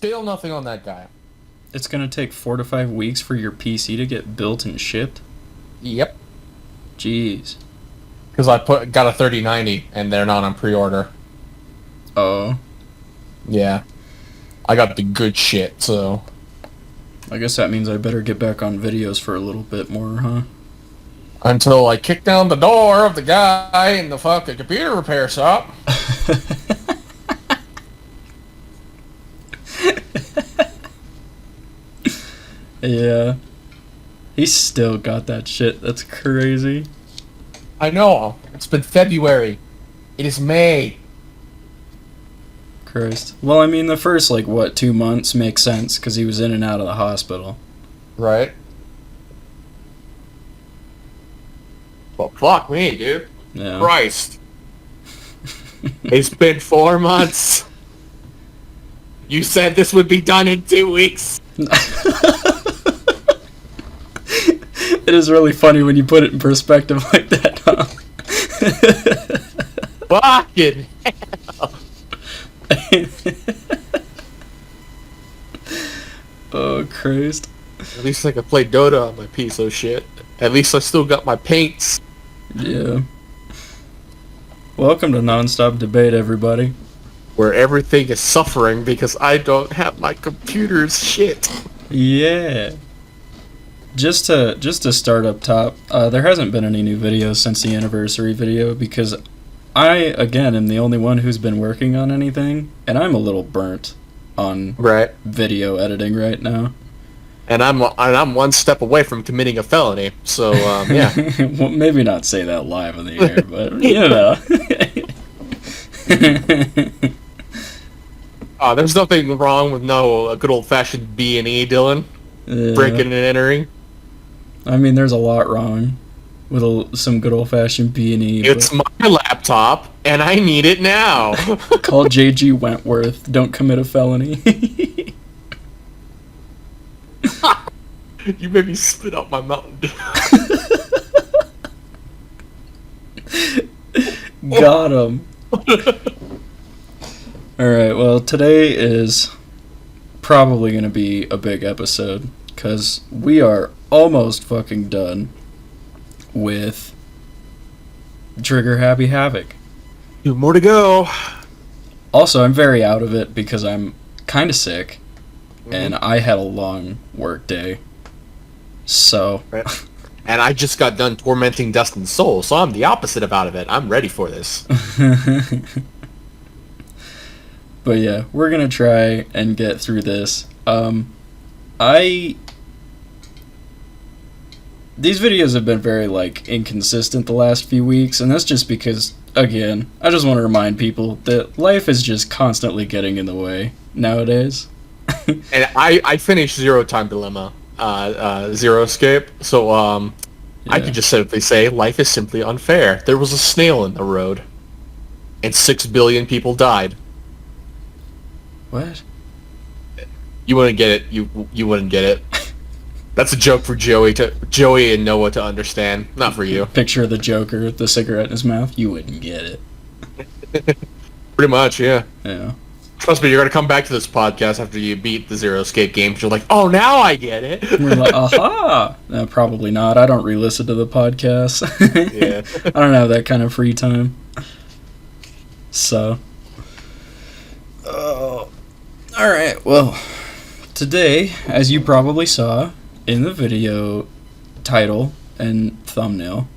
Still nothing on that guy. It's gonna take 4 to 5 weeks for your PC to get built and shipped? Yep. Jeez. Because I got a 3090 and they're not on pre-order. Oh. Yeah. I got the good shit, so... I guess that means I better get back on videos for a little bit more, huh? Until I kick down the door of the guy in the fucking computer repair shop. Yeah. He's still got that shit. That's crazy. I know. It's been February. It is May. Christ. Well, I mean, the first, 2 months makes sense, because he was in and out of the hospital. Right? Well, fuck me, dude. Yeah. Christ. It's been 4 months. You said this would be done in 2 weeks. It is really funny when you put it in perspective like that, huh? Fucking hell. Oh, Christ. At least I can play Dota on my piece of shit. At least I still got my paints. Yeah. Welcome to Nonstop Debate, everybody. Where everything is suffering because I don't have my computer's shit. Yeah. Just to start up top, there hasn't been any new videos since the anniversary video because I, again, am the only one who's been working on anything, and I'm a little burnt on video editing right now. And I'm one step away from committing a felony, so, yeah. Well, maybe not say that live on the air, but, There's nothing wrong with a good old-fashioned B&E, Dylan. Yeah. Breaking and entering. I mean, there's a lot wrong with some good old-fashioned B&E. It's my laptop, and I need it now. Call J.G. Wentworth. Don't commit a felony. You made me spit out my Mountain Dew. Got him. Alright, well, today is probably going to be a big episode, because we are almost fucking done with Trigger Happy Havoc. 2 more to go. Also, I'm very out of it because I'm kind of sick, and I had a long work day. So... Right. And I just got done tormenting Dustin's soul, so I'm the opposite about it. I'm ready for this. But yeah, we're gonna try and get through this. These videos have been very, inconsistent the last few weeks, and that's just because, again, I just want to remind people that life is just constantly getting in the way nowadays. And I finished Zero Time Dilemma, Zero Escape, so, I could just simply say, life is simply unfair. There was a snail in the road, and 6 billion people died. What? You wouldn't get it. You wouldn't get it. That's a joke for Joey and Noah to understand, not for you. Picture of the Joker with the cigarette in his mouth. You wouldn't get it. Pretty much, yeah. Yeah. Trust me, you're gonna come back to this podcast after you beat the Zero Escape games. You're like, oh, now I get it. We're like, aha! No, probably not. I don't re-listen to the podcast. Yeah. I don't have that kind of free time. So. Oh. Alright, well, today, as you probably saw in the video title and thumbnail,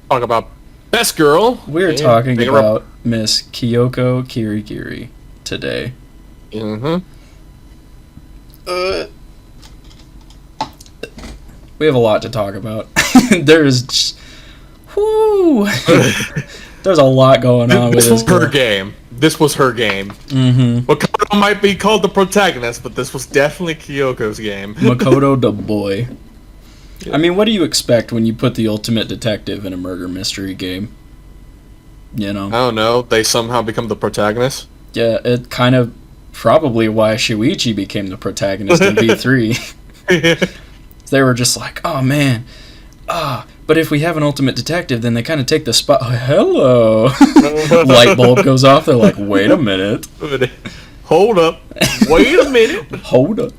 Talk about Best Girl. we're talking about Miss Kyoko Kirigiri today. Mm-hmm. We have a lot to talk about. There's a lot going on with this. This was her game. This was her game. Mm-hmm. Makoto might be called the protagonist, but this was definitely Kyoko's game. Makoto the boy. I mean, what do you expect when you put the ultimate detective in a murder mystery game? You know? I don't know. They somehow become the protagonist. Yeah, it kind of probably why Shuichi became the protagonist in V3. They were just like, oh man, but if we have an ultimate detective, then they kind of take the spot. Oh, hello. Light bulb goes off. They're like, wait a minute. Hold up. Wait a minute. Hold up.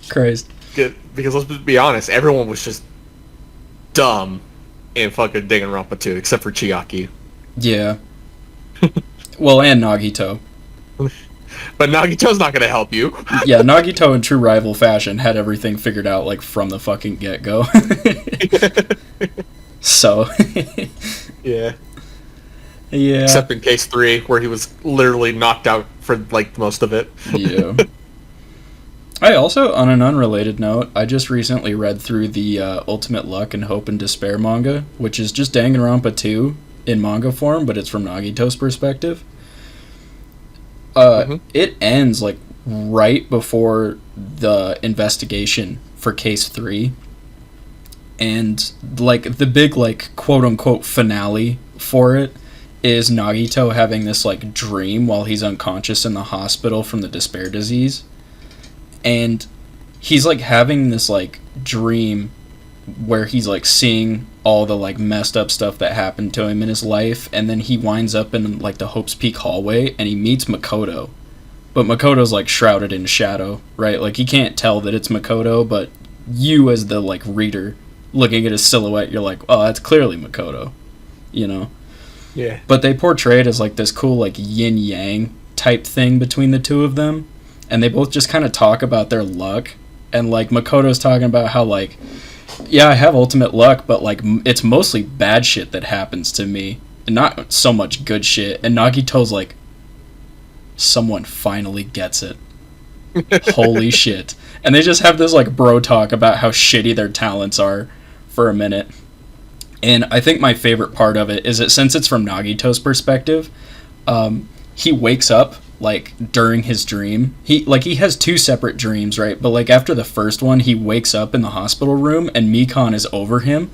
Christ. Good, because let's be honest, everyone was just dumb in fucking Danganronpa 2, except for Chiaki. Yeah. Well, and Nagito. But Nagito's not gonna help you. Yeah, Nagito in true rival fashion had everything figured out, like, from the fucking get-go. So. Yeah. Yeah. Except in case 3, where he was literally knocked out for, like, most of it. Yeah. I also, on an unrelated note, I just recently read through the Ultimate Luck and Hope and Despair manga, which is just Danganronpa 2 in manga form, but it's from Nagito's perspective. It ends, like, right before the investigation for Case 3. And, like, the big, like, quote-unquote finale for it is Nagito having this, like, dream while he's unconscious in the hospital from the despair disease. And he's, like, having this, like, dream where he's, like, seeing all the, like, messed up stuff that happened to him in his life, and then he winds up in, like, the Hope's Peak hallway, and he meets Makoto. But Makoto's, like, shrouded in shadow, right? Like, he can't tell that it's Makoto, but you, as the, like, reader, looking at his silhouette, you're like, oh, that's clearly Makoto, you know? Yeah. But they portray it as, like, this cool, like, yin-yang type thing between the two of them, and they both just kind of talk about their luck, and, like, Makoto's talking about how, like, yeah, I have ultimate luck, but, like, it's mostly bad shit that happens to me, and not so much good shit, and Nagito's like, someone finally gets it. Holy shit. And they just have this, like, bro talk about how shitty their talents are for a minute. And I think my favorite part of it is that since it's from Nagito's perspective, he wakes up, like, during his dream. He has 2 separate dreams, right? But, like, after the first one, he wakes up in the hospital room, and Mikan is over him.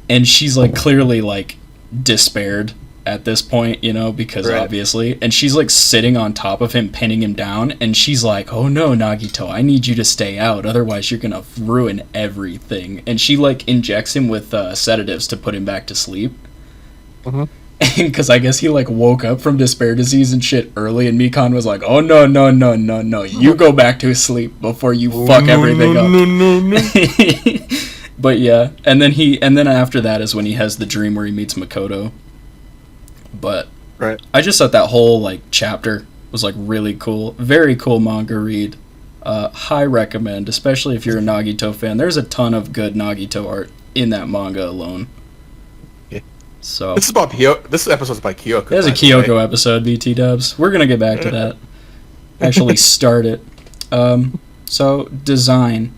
And she's, like, clearly, like, despaired at this point, you know, because right. Obviously. And she's, like, sitting on top of him, pinning him down. And she's like, oh, no, Nagito, I need you to stay out. Otherwise, you're gonna ruin everything. And she, like, injects him with sedatives to put him back to sleep. Mm-hmm. Because I guess he, like, woke up from despair disease and shit early, and Mikan was like, oh, no, you go back to sleep before you fuck everything up. No. But yeah, and then after that is when he has the dream where he meets Makoto. But right. I just thought that whole, like, chapter was, like, really cool. Very cool manga read. High recommend, especially if you're a Nagito fan. There's a ton of good Nagito art in that manga alone. So this episode's by Kyoko. There's a Kyoko episode, BT Dubs. We're gonna get back to that. Actually, start it. So design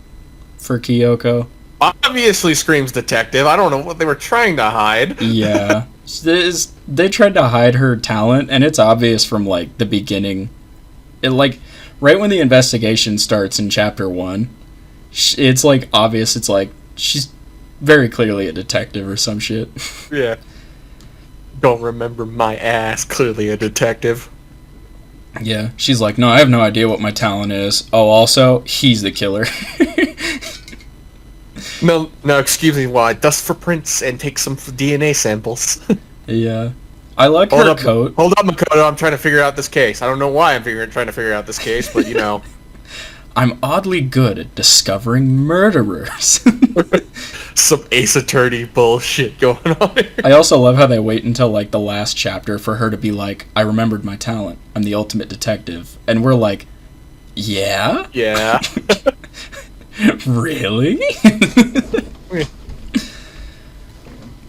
for Kyoko. Obviously screams detective. I don't know what they were trying to hide. Yeah, they tried to hide her talent, and it's obvious from, like, the beginning. It, like, right when the investigation starts in chapter 1, it's, like, obvious. It's like she's very clearly a detective or some shit. Yeah. Don't remember my ass, clearly a detective. Yeah, she's like, no, I have no idea what my talent is. Oh, also, he's the killer. No, excuse me while I dust for prints and take some DNA samples. Yeah. I like her coat. Hold up, Makoto, I'm trying to figure out this case. I don't know why I'm trying to figure out this case, but, you know. I'm oddly good at discovering murderers. Some Ace Attorney bullshit going on here. I also love how they wait until, like, the last chapter for her to be like, I remembered my talent. I'm the ultimate detective. And we're like, yeah? Yeah. Really?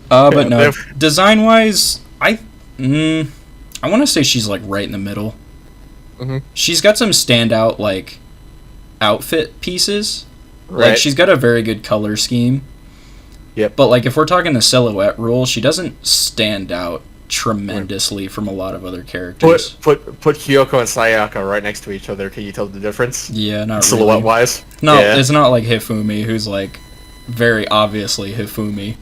But no, design-wise, I want to say she's, like, right in the middle. Mm-hmm. She's got some standout, like, outfit pieces. Right. Like, she's got a very good color scheme. Yep. But, like, if we're talking the silhouette rule, she doesn't stand out tremendously from a lot of other characters. Put Kyoko and Sayaka right next to each other. Can you tell the difference? Yeah, not silhouette wise. No, yeah. It's not like Hifumi, who's, like, very obviously Hifumi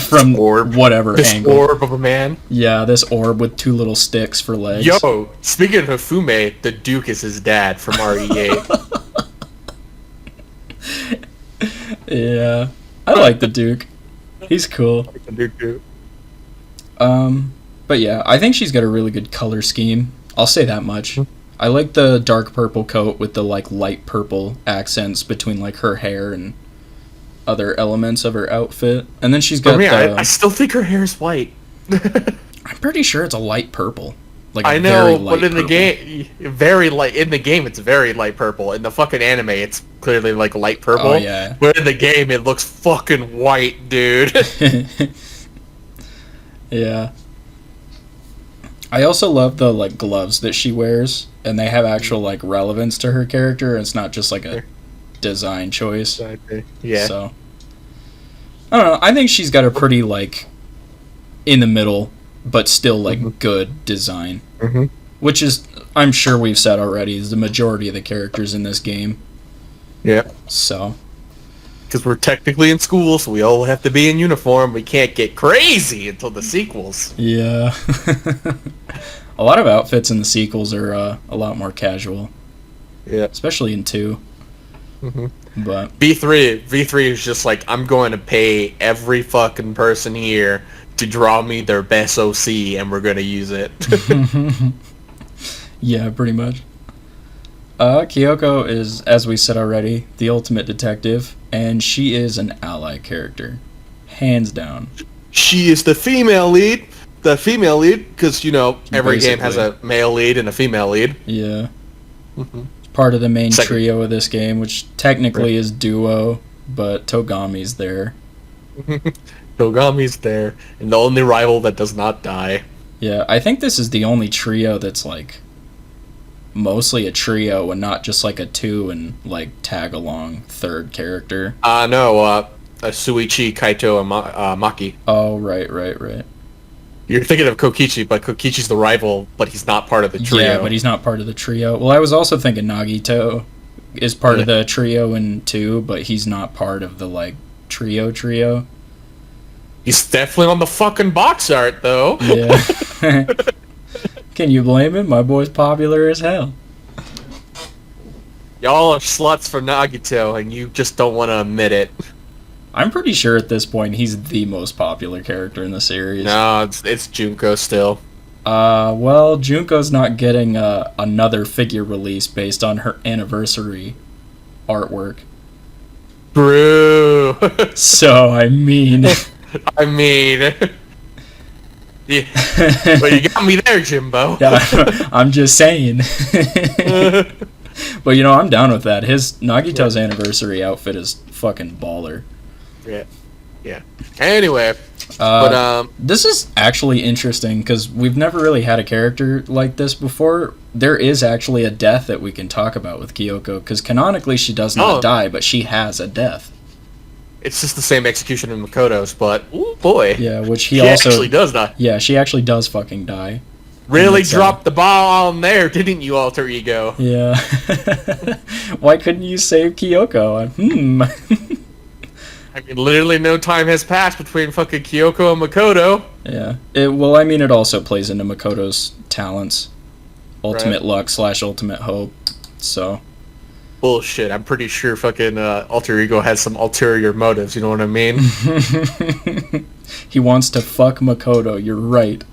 from orb. Whatever this angle. Orb of a man. Yeah, this orb with 2 little sticks for legs. Yo, speaking of Hifume, the Duke is his dad from RE8. Yeah, I like the Duke. He's cool. I like the Duke too. But yeah, I think she's got a really good color scheme. I'll say that much. I like the dark purple coat with the like light purple accents between like her hair and other elements of her outfit. And then she's got I still think her hair is white. I'm pretty sure it's a light purple. Like I know, but in the game, very light. In the game, it's very light purple. In the fucking anime, it's clearly like light purple. Oh yeah. But in the game, it looks fucking white, dude. Yeah. I also love the like gloves that she wears, and they have actual like relevance to her character. It's not just like a design choice. Yeah. So I don't know. I think she's got a pretty like in the middle, but still like good design. Which is, I'm sure we've said already, is the majority of the characters in this game. Yeah. So. Because we're technically in school, so we all have to be in uniform. We can't get crazy until the sequels. Yeah. A lot of outfits in the sequels are a lot more casual. Yeah. Especially in 2. But V3 is just like, I'm going to pay every fucking person here to draw me their best OC, and we're going to use it. Yeah, pretty much. Kyoko is, as we said already, the ultimate detective, and she is an ally character. Hands down. She is the female lead. The female lead, because, you know, every game has a male lead and a female lead. Yeah. Part of the main trio of this game, which technically is duo, but Togami's there. Togami's there, and the only rival that does not die. Yeah, I think this is the only trio that's, like, mostly a trio and not just, like, a 2 and, like, tag-along third character. No, Suichi, Kaito, and Maki. Oh, right. You're thinking of Kokichi, but Kokichi's the rival, but he's not part of the trio. Yeah, but he's not part of the trio. Well, I was also thinking Nagito is part of the trio in 2, but he's not part of the, like, trio. He's definitely on the fucking box art, though. Yeah. Can you blame him? My boy's popular as hell. Y'all are sluts for Nagito, and you just don't want to admit it. I'm pretty sure at this point he's the most popular character in the series. No, it's Junko still. Well, Junko's not getting another figure release based on her anniversary artwork. Brew. So, I mean... Yeah. Well, you got me there, Jimbo. I'm just saying. But, you know, I'm down with that. Nagito's anniversary outfit is fucking baller. Yeah. Anyway, this is actually interesting because we've never really had a character like this before. There is actually a death that we can talk about with Kyoko because canonically she does not die, but she has a death. It's just the same execution in Makoto's, but ooh boy. Yeah, which she also actually does die. Yeah, she actually does fucking die. Really dropped the ball on there, didn't you, alter ego? Yeah. Why couldn't you save Kyoko? I mean, literally no time has passed between fucking Kyoko and Makoto. Yeah. It also plays into Makoto's talents. Ultimate luck / ultimate hope. So. Bullshit. I'm pretty sure fucking alter ego has some ulterior motives, you know what I mean? He wants to fuck Makoto, you're right.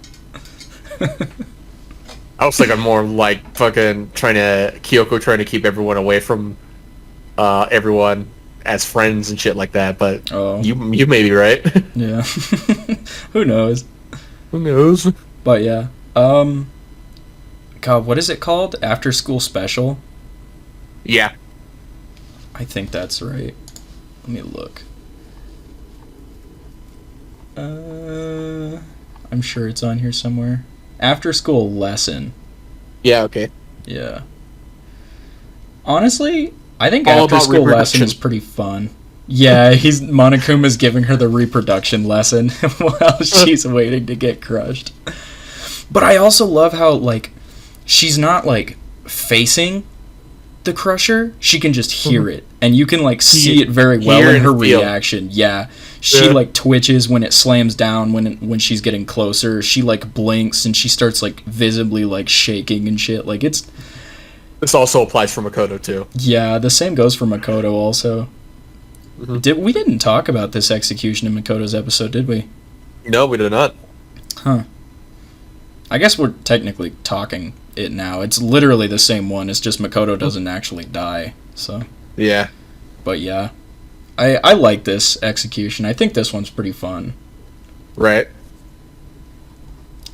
I was thinking more like fucking Kyoko trying to keep everyone away from everyone as friends and shit like that, but you may be right. Yeah. Who knows? But yeah. God, what is it called? After School Special? Yeah. I think that's right. Let me look. I'm sure it's on here somewhere. After School Lesson. Yeah, okay. Yeah. Honestly, I think After School Lesson is pretty fun. Yeah, Monokuma's giving her the reproduction lesson while she's waiting to get crushed. But I also love how, like, she's not, like, facing the crusher. She can just hear it. And you can, like, see it very well in her reaction. Yeah. She, like, twitches when it slams down when she's getting closer. She, like, blinks and she starts, like, visibly, like, shaking and shit. Like, it's... This also applies for Makoto, too. Yeah, the same goes for Makoto, also. Mm-hmm. We didn't talk about this execution in Makoto's episode, did we? No, we did not. Huh. I guess we're technically talking it now. It's literally the same one. It's just Makoto doesn't actually die. So Yeah. but yeah, I like this execution. I think this one's pretty fun. Right.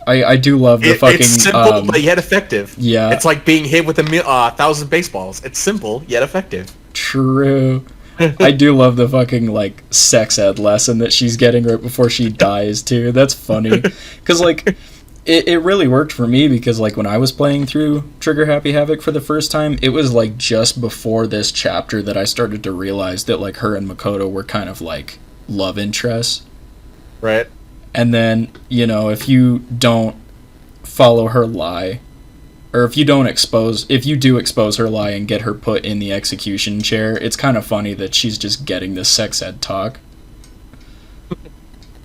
I do love the fucking... It's simple, but yet effective. Yeah. It's like being hit with 1,000 baseballs. It's simple, yet effective. True. I do love the fucking, like, sex ed lesson that she's getting right before she dies, too. That's funny. Because, like, it really worked for me because, like, when I was playing through Trigger Happy Havoc for the first time, it was, like, just before this chapter that I started to realize that, like, her and Makoto were kind of, like, love interests. Right. And then, you know, if you don't follow her lie, or if you do expose her lie and get her put in the execution chair, it's kind of funny that she's just getting this sex ed talk.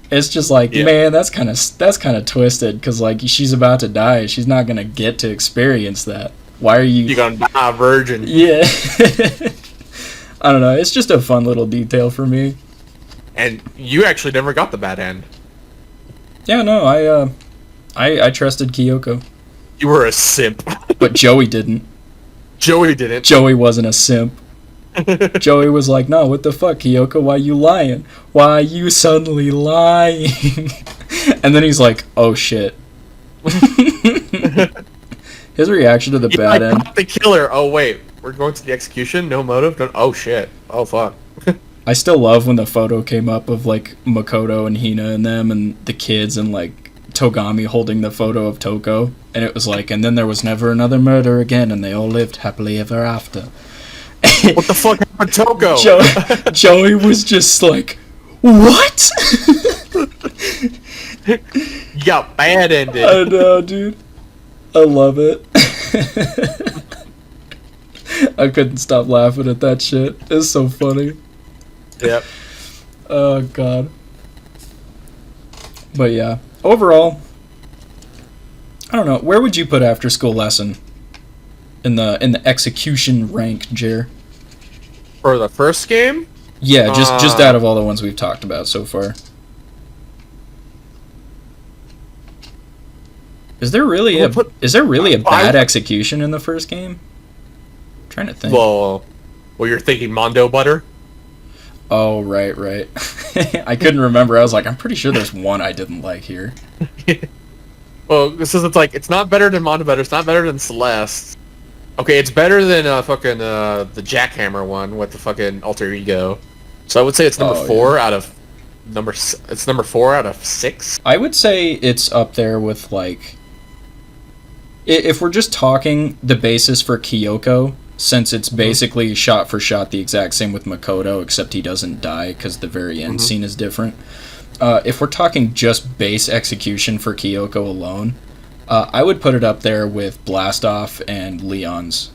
It's just like, man, that's kind of twisted, because, like, she's about to die. She's not going to get to experience that. Why are you... You're going to die a virgin. Yeah. I don't know. It's just a fun little detail for me. And you actually never got the bad end. Yeah, no, I trusted Kyoko. You were a simp. But Joey didn't. Joey didn't. Joey wasn't a simp. Joey was like, no, what the fuck, Kyoko? Why you lying? Why you suddenly lying? And then he's like, oh shit. His reaction to the bad end. The killer. Oh wait, we're going to the execution? No motive? Oh shit. Oh fuck. I still love when the photo came up of, like, Makoto and Hina and them and the kids and, like, Togami holding the photo of Toko. And it was like, and then there was never another murder again and they all lived happily ever after. What the fuck happened to Toko? Joey was just like, what? You got bad ended. I know, dude. I love it. I couldn't stop laughing at that shit. It's so funny. Yep. Oh god. But yeah, overall, I don't know. Where would you put After School Lesson in the execution rank, Jer? For the first game? Yeah, just out of all the ones we've talked about so far. Is there really a bad execution in the first game? I'm trying to think. Well, you're thinking Mondo Butter? Oh, right. I couldn't remember. I was like, I'm pretty sure there's one I didn't like here. Well, this is, it's not better than Mondo Butter. It's not better than Celeste. Okay, it's better than fucking the Jackhammer one with the fucking alter ego. So I would say it's number 4 out of it's number 4 out of 6. I would say it's up there with, like, if we're just talking the basis for Kyoko, since it's basically shot for shot the exact same with Makoto, except he doesn't die because the very end scene is different. If we're talking just base execution for Kyoko alone, I would put it up there with Blastoff and Leon's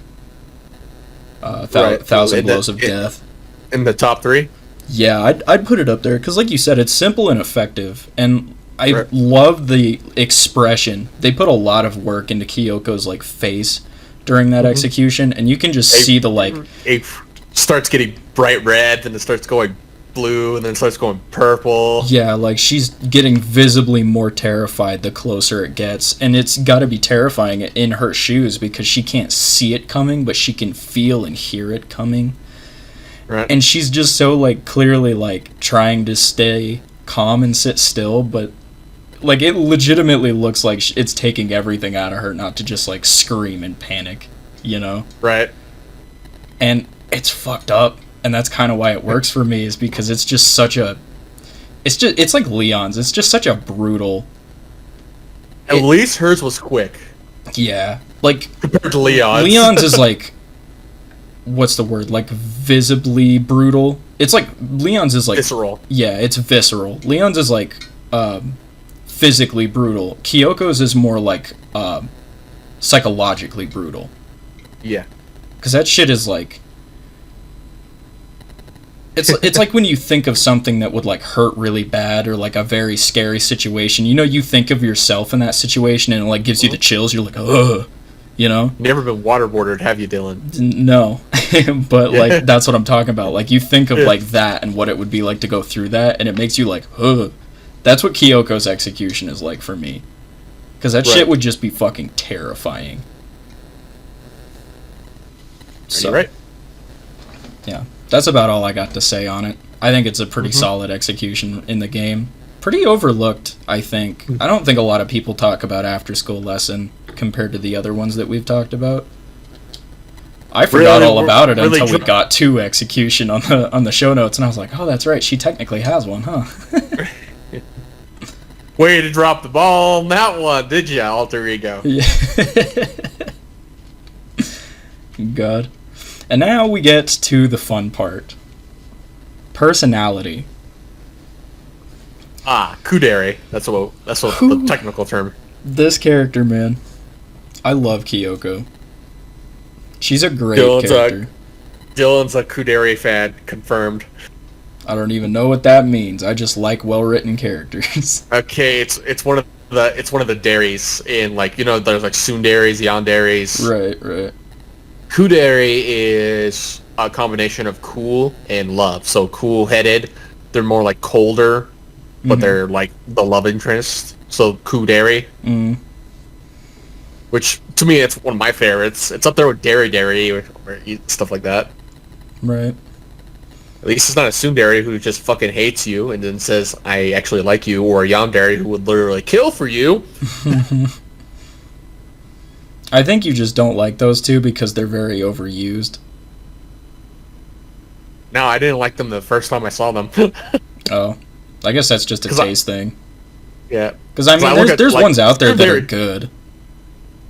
Thousand Blows of Death. In the top 3? Yeah, I'd put it up there because, like you said, it's simple and effective, and I love the expression. They put a lot of work into Kyoko's, like, face during that execution, and you can just see the, like... It starts getting bright red, then it starts going blue, and then it starts going purple. Yeah, like, she's getting visibly more terrified the closer it gets, and it's gotta be terrifying in her shoes because she can't see it coming, but she can feel and hear it coming. Right. And she's just so, like, clearly, like, trying to stay calm and sit still, but... Like, it legitimately looks like it's taking everything out of her not to just, like, scream and panic, you know? Right. And it's fucked up, and that's kind of why it works for me, is because it's just such a... It's like Leon's. It's just such a brutal... At least hers was quick. Yeah. Like... Compared to Leon's. Leon's is, like... What's the word? Like, visibly brutal? It's like... Leon's is, like... Visceral. Yeah, it's visceral. Leon's is, like... physically brutal. Kyoko's is more like psychologically brutal. Yeah. Because that shit is like... It's like when you think of something that would, like, hurt really bad or, like, a very scary situation. You know, you think of yourself in that situation and it, like, gives you the chills. You're like, ugh. You know? Never been waterboarded, have you, Dylan? No. But, like, that's what I'm talking about. Like, you think of, like, that and what it would be like to go through that, and it makes you like, ugh. That's what Kyoko's execution is like for me. because that shit would just be fucking terrifying. So, right. Yeah, that's about all I got to say on it. I think it's a pretty solid execution in the game. Pretty overlooked, I think. I don't think a lot of people talk about After School Lesson compared to the other ones that we've talked about. I forgot all about it until we got to execution on the show notes, and I was like, oh, that's right, she technically has one, huh? Way to drop the ball on that one, did ya, alter ego? Yeah. God. And now we get to the fun part. Personality. Kudere. That's what the technical term. This character, man. I love Kyoko. She's a great character. Dylan's a Kudere fan, confirmed. I don't even know what that means. I just like well-written characters. Okay, it's one of the dairies in, like, you know, there's like tsunderes, yanderes. Right. Kudere is a combination of cool and love. So cool-headed, they're more like colder, but they're like the love interest. So Kudere, which to me it's one of my favorites. It's up there with Dairy or stuff like that. Right. At least it's not a tsundere who just fucking hates you and then says, I actually like you, or a yandere who would literally kill for you. I think you just don't like those two because they're very overused. No, I didn't like them the first time I saw them. Oh. I guess that's just a taste thing. Yeah. Because, I mean, there's ones out there that are good.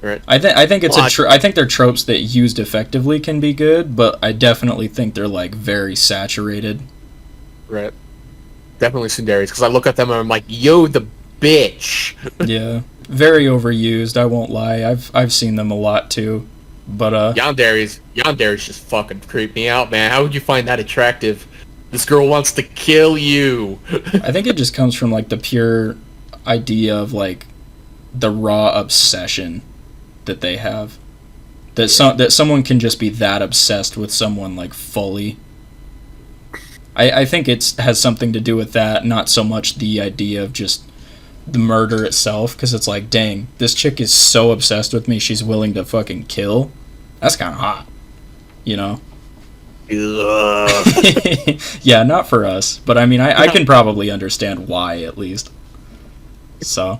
Right. I think it's I think they're tropes that used effectively can be good, but I definitely think they're, like, very saturated. Right. Definitely tsunderes, because I look at them and I'm like, yo, the bitch. Yeah. Very overused, I won't lie. I've seen them a lot too. But Yanderes just fucking creep me out, man. How would you find that attractive? This girl wants to kill you. I think it just comes from, like, the pure idea of, like, the raw obsession that they have. That someone can just be that obsessed with someone, like, fully. I think it has something to do with that, not so much the idea of just the murder itself, because it's like, dang, this chick is so obsessed with me, she's willing to fucking kill. That's kind of hot, you know? Yeah, not for us, but I mean, I can probably understand why, at least. So,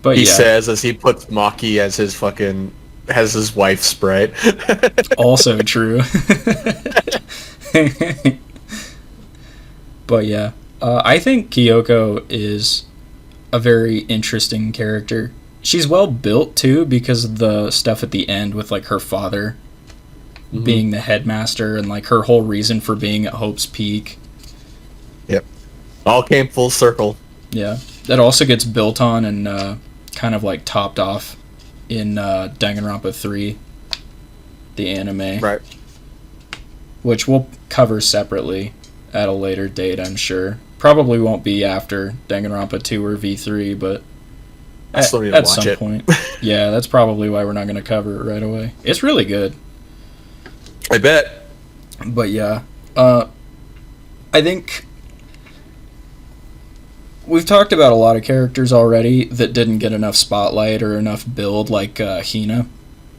but he says as he puts Maki as his wife sprite. Also true. But yeah, I think Kyoko is a very interesting character. She's well built too, because of the stuff at the end with, like, her father being the headmaster and, like, her whole reason for being at Hope's Peak. Yep. All came full circle. Yeah. That also gets built on and kind of, like, topped off in Danganronpa 3, the anime. Right. Which we'll cover separately at a later date, I'm sure. Probably won't be after Danganronpa 2 or V3, but at some point. Yeah, that's probably why we're not going to cover it right away. It's really good. I bet. But yeah, I think we've talked about a lot of characters already that didn't get enough spotlight or enough build, like Hina.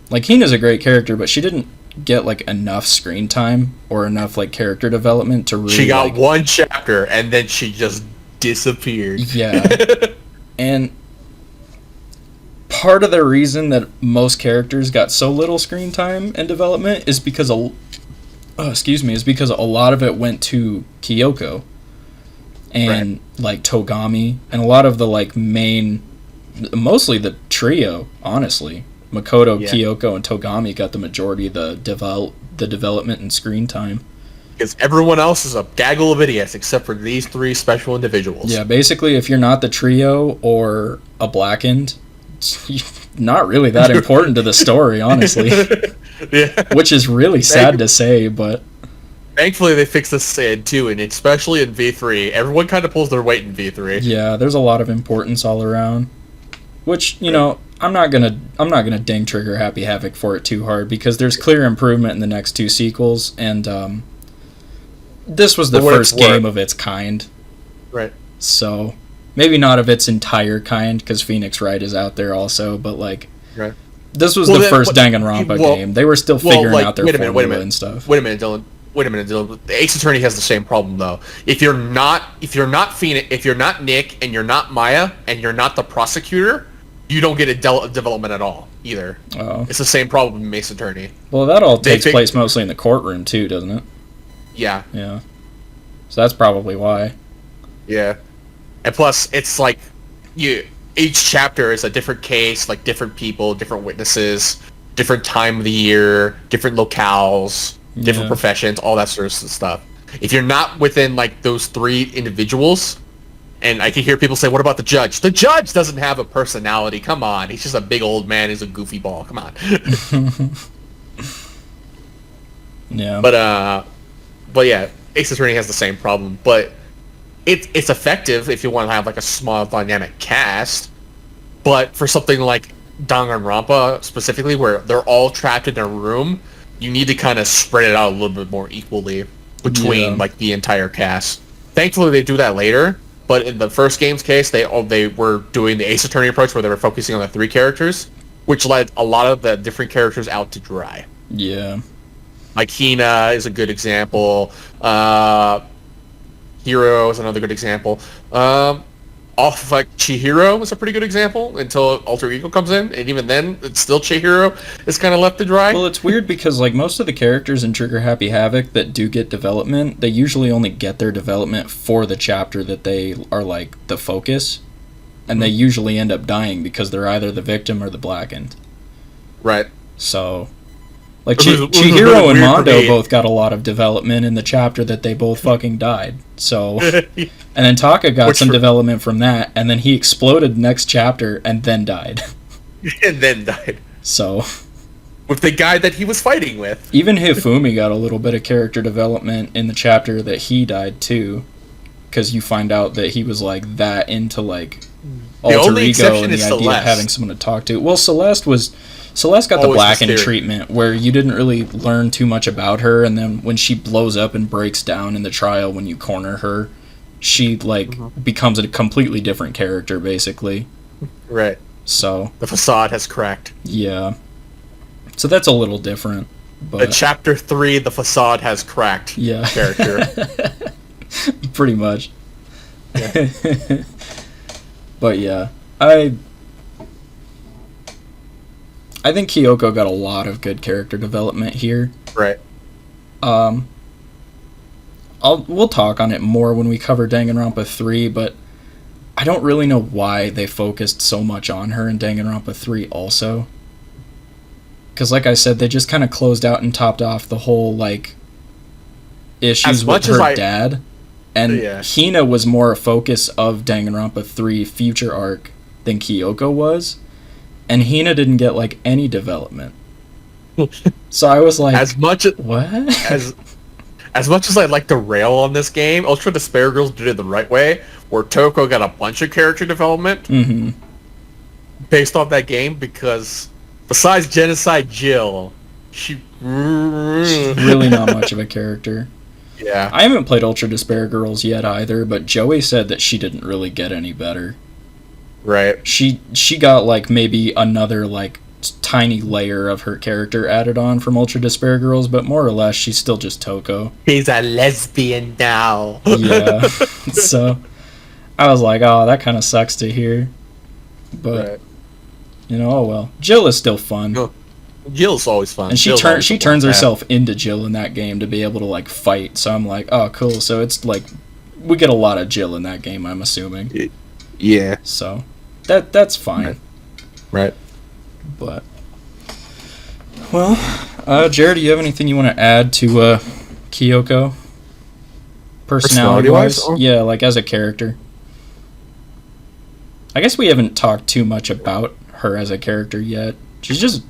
Like, Hina's a great character, but she didn't get, like, enough screen time or enough, like, character development to really... She got one chapter, and then she just disappeared. Yeah. And part of the reason that most characters got so little screen time and development is because a lot of it went to Kyoko and like Togami and a lot of the, like, main, mostly the trio, honestly. Makoto, Kyoko, and Togami got the majority of the development and screen time. Because everyone else is a gaggle of idiots except for these three special individuals. Yeah, basically, if you're not the trio or a Blackened, it's not really that important to the story, honestly. Yeah. Which is really sad to say, but... Thankfully, they fixed this in, too, and especially in V3. Everyone kind of pulls their weight in V3. Yeah, there's a lot of importance all around. Which, you know, I'm not gonna ding Trigger Happy Havoc for it too hard, because there's clear improvement in the next two sequels, and this was the first game of its kind. Right. So, Maybe not of its entire kind, because Phoenix Wright is out there also, but like, Right. this was the first Danganronpa game. They were still figuring out their formula and stuff. Wait a minute, Dylan. The Ace Attorney has the same problem though. If you're not Phoenix, if you're not Nick, and you're not Maya, and you're not the prosecutor, you don't get a development at all either. Oh. It's the same problem in Ace Attorney. Well, that all takes place mostly in the courtroom too, doesn't it? Yeah. Yeah. So that's probably why. Yeah. And plus, it's like each chapter is a different case, like different people, different witnesses, different time of the year, different locales, different professions, all that sort of stuff. If you're not within like those 3 individuals, and I can hear people say, "What about the judge?" The judge doesn't have a personality. Come on, he's just a big old man. He's a goofy ball. Come on. Yeah. But yeah, Ace Attorney has the same problem, but it's effective if you want to have like a small dynamic cast. But for something like Danganronpa specifically, where they're all trapped in a room, you need to kind of spread it out a little bit more equally between like the entire cast. Thankfully, they do that later. But in the first game's case, they were doing the Ace Attorney approach, where they were focusing on the 3 characters, which led a lot of the different characters out to dry. Yeah. Like Hina is a good example. Hiro is another good example. Off like Chihiro is a pretty good example until Alter Ego comes in, and even then, it's still Chihiro is kind of left to dry. Well, it's weird because like most of the characters in Trigger Happy Havoc that do get development, they usually only get their development for the chapter that they are like the focus, and they usually end up dying because they're either the victim or the blackened. Right. So, like Chihiro and Mondo both got a lot of development in the chapter that they both fucking died. So, and then Taka got some development from that, and then he exploded next chapter and then died. So, with the guy that he was fighting with. Even Hifumi got a little bit of character development in the chapter that he died too, because you find out that he was like that into like alter ego and the idea of having someone to talk to. Well, Celeste got the blackened treatment where you didn't really learn too much about her, and then when she blows up and breaks down in the trial when you corner her, she like becomes a completely different character basically. Right. So the facade has cracked. Yeah. So that's a little different. But the chapter 3, the facade has cracked. Yeah. Character. Pretty much. Yeah. But yeah, I think Kyoko got a lot of good character development here. Right. We'll talk on it more when we cover Danganronpa 3, but I don't really know why they focused so much on her in Danganronpa 3 also. Because like I said, they just kind of closed out and topped off the whole, like, issues with her dad. And Hina was more a focus of Danganronpa 3 future arc than Kyoko was. And Hina didn't get, like, any development. So I was like, what? As much as I'd like to rail on this game, Ultra Despair Girls did it the right way, where Toko got a bunch of character development based off that game, because besides Genocide Jill, she's really not much of a character. Yeah. I haven't played Ultra Despair Girls yet either, but Joey said that she didn't really get any better. Right. She got, like, maybe another, like, tiny layer of her character added on from Ultra Despair Girls, but more or less she's still just Toko. She's a lesbian now. Yeah. So I was like, oh, that kind of sucks to hear. But, you know, oh well. Jill is still fun. Jill's always fun. And she turns herself into Jill in that game to be able to, like, fight. So I'm like, oh, cool. So it's like, we get a lot of Jill in that game, I'm assuming. Yeah. So that's fine. Right. But, well, Jared, do you have anything you want to add to Kyoko? Personality-wise? Yeah, like as a character. I guess we haven't talked too much about her as a character yet. She's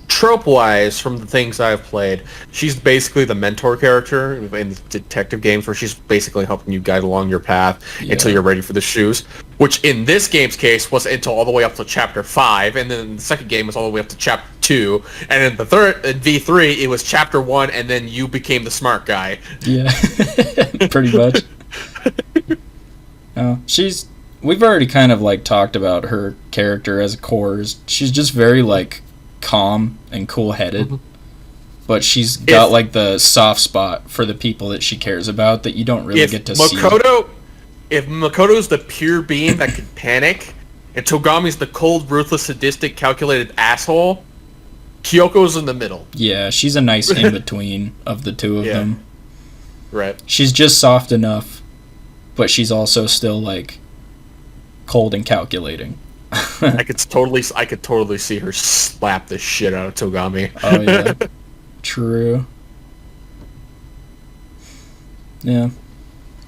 trope-wise, from the things I've played, she's basically the mentor character in the detective games, where she's basically helping you guide along your path until you're ready for the shoes. Which in this game's case was until all the way up to chapter 5, and then the second game was all the way up to chapter 2, and in the third in V3 it was chapter 1, and then you became the smart guy. Yeah, pretty much. We've already kind of like talked about her character as a core. She's just very like calm and cool-headed, Mm-hmm. but she's got like the soft spot for the people that she cares about that you don't really get to see. If Makoto's the pure being that can panic, and Togami's the cold, ruthless, sadistic, calculated asshole, Kyoko's in the middle. Yeah, she's a nice in-between of the two of them. Right. She's just soft enough, but she's also still like cold and calculating. I could totally see her slap the shit out of Togami. Oh yeah. True. Yeah.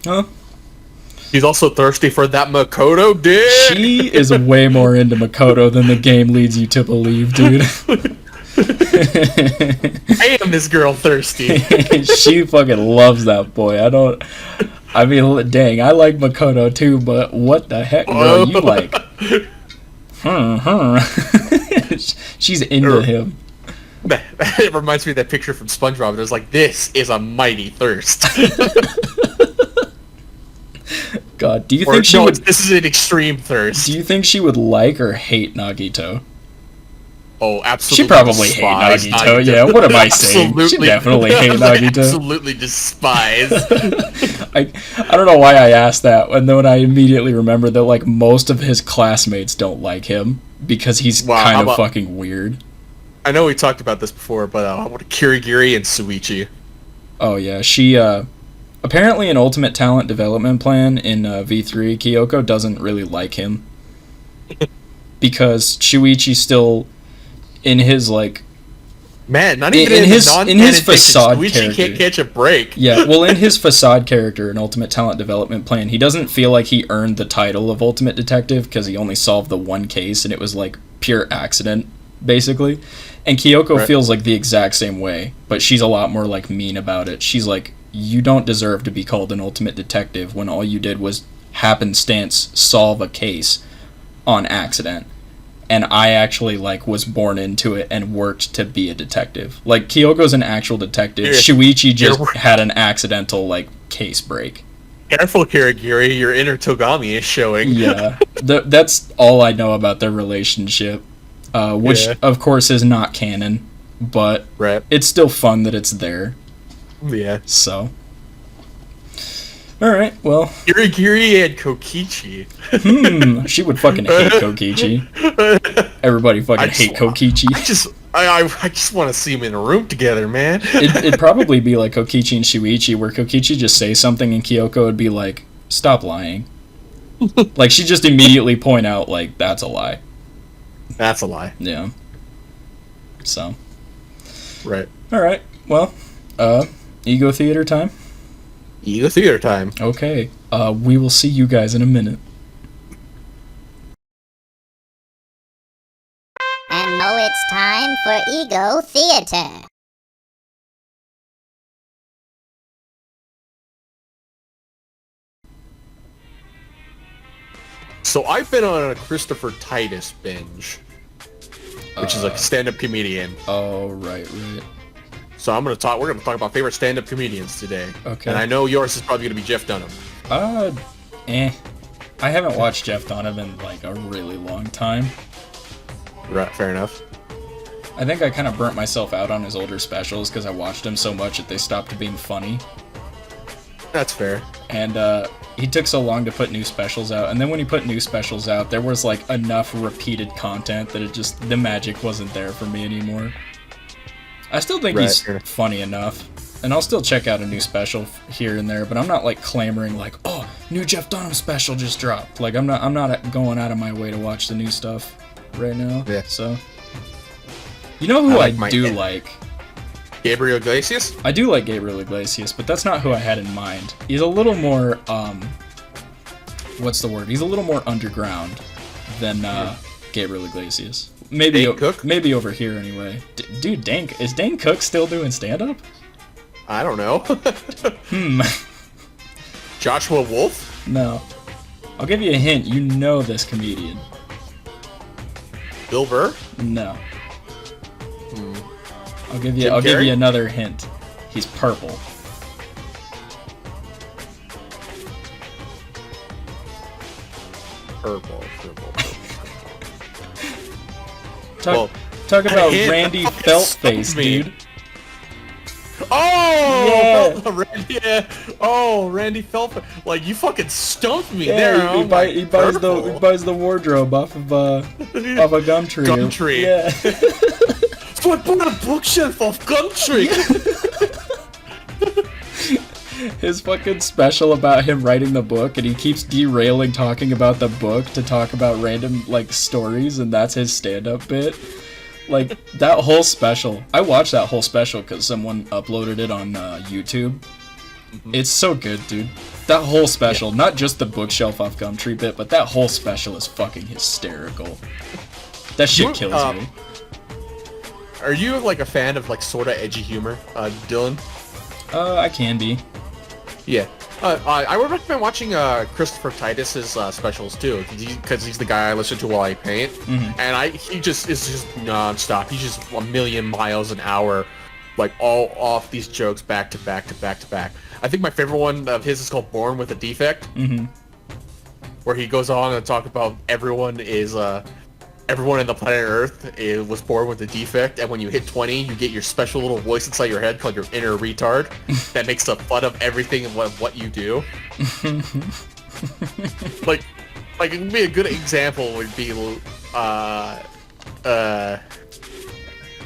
Huh? She's also thirsty for that Makoto dick. She is way more into Makoto than the game leads you to believe, dude. Damn, this girl thirsty. She fucking loves that boy. I mean, dang, I like Makoto too, but what the heck, girl, you like? She's into him. It reminds me of that picture from SpongeBob. There's like, this is a mighty thirst. God, do you think she would? This is an extreme thirst. Do you think she would like or hate Nagito? Oh, absolutely. She probably hate Nagito. Yeah, what am I saying? She definitely hate Nagito. Absolutely despise. I don't know why I asked that, and then when I immediately remember that like most of his classmates don't like him because he's kind of fucking weird. I know we talked about this before, but how about Kirigiri and Suichi? Oh yeah, she apparently in Ultimate Talent Development Plan in V3, Kyoko doesn't really like him because Shuichi's still in his like not even in his facade Shuichi character. Can't catch a break. Yeah, well, in his facade character in Ultimate Talent Development Plan, he doesn't feel like he earned the title of Ultimate Detective because he only solved the one case and it was like pure accident, basically. And Kyoko feels like the exact same way, but she's a lot more like mean about it. She's like, you don't deserve to be called an Ultimate Detective when all you did was happenstance solve a case on accident. And I actually like was born into it and worked to be a detective. Like Kyoko's an actual detective. Shuichi just had an accidental like case break. Careful, Kirigiri, your inner Togami is showing. Yeah, that's all I know about their relationship, which of course is not canon, but it's still fun that it's there. Yeah. So. Alright, well. Kirigiri and Kokichi. She would fucking hate Kokichi. Everybody fucking hate Kokichi. I just want to see them in a room together, man. It'd probably be like Kokichi and Shuichi, where Kokichi just say something and Kyoko would be like, stop lying. Like, she'd just immediately point out, like, that's a lie. That's a lie. Yeah. So. Right. Alright, well, Ego Theater time? Ego Theater time. Okay, we will see you guys in a minute. And now it's time for Ego Theater. So I've been on a Christopher Titus binge, which is like a stand-up comedian. Oh, right. So we're gonna talk about favorite stand-up comedians today. Okay. And I know yours is probably gonna be Jeff Dunham. I haven't watched Jeff Dunham in like a really long time. Right, fair enough. I think I kind of burnt myself out on his older specials because I watched him so much that they stopped being funny. That's fair. And he took so long to put new specials out, and then when he put new specials out, there was like enough repeated content that the magic wasn't there for me anymore. I still think he's funny enough, and I'll still check out a new special here and there, but I'm not like clamoring like, oh, new Jeff Dunham special just dropped. Like I'm not going out of my way to watch the new stuff right now. Yeah. So, you know who I do like? Gabriel Iglesias? I do like Gabriel Iglesias, but that's not who I had in mind. He's a little more, what's the word? He's a little more underground than Gabriel Iglesias. Maybe over here anyway. Dude, is Dane Cook still doing stand-up? I don't know. Joshua Wolf? No. I'll give you a hint. You know this comedian. Bill Burr? No. I'll give you another hint. He's purple. Purple. Talk about him. Randy Fucking Feltface, stumped me. dude. Oh! Yeah. Oh, Randy Feltface. Like, you fucking stumped me there. Yeah, he buys the wardrobe off of a Gumtree. Gumtree. Yeah. So I bought a bookshelf off Gumtree. His fucking special about him writing the book, and he keeps derailing talking about the book to talk about random, like, stories, and that's his stand-up bit. Like, that whole special, I watched that whole special because someone uploaded it on YouTube. Mm-hmm. It's so good, dude. That whole special, not just the bookshelf off Gumtree bit, but that whole special is fucking hysterical. That shit kills me. Are you, like, a fan of, like, sorta edgy humor, Dylan? I can be. Yeah. I would recommend watching Christopher Titus's specials too, because he's the guy I listen to while I paint, and he just is just nonstop. He's just a million miles an hour, like all off these jokes back to back to back to back. I think my favorite one of his is called "Born with a Defect," where he goes on and talk about everyone in the planet Earth was born with a defect, and when you hit 20, you get your special little voice inside your head called your inner retard that makes the fun of everything and what you do. like it would be a good example would be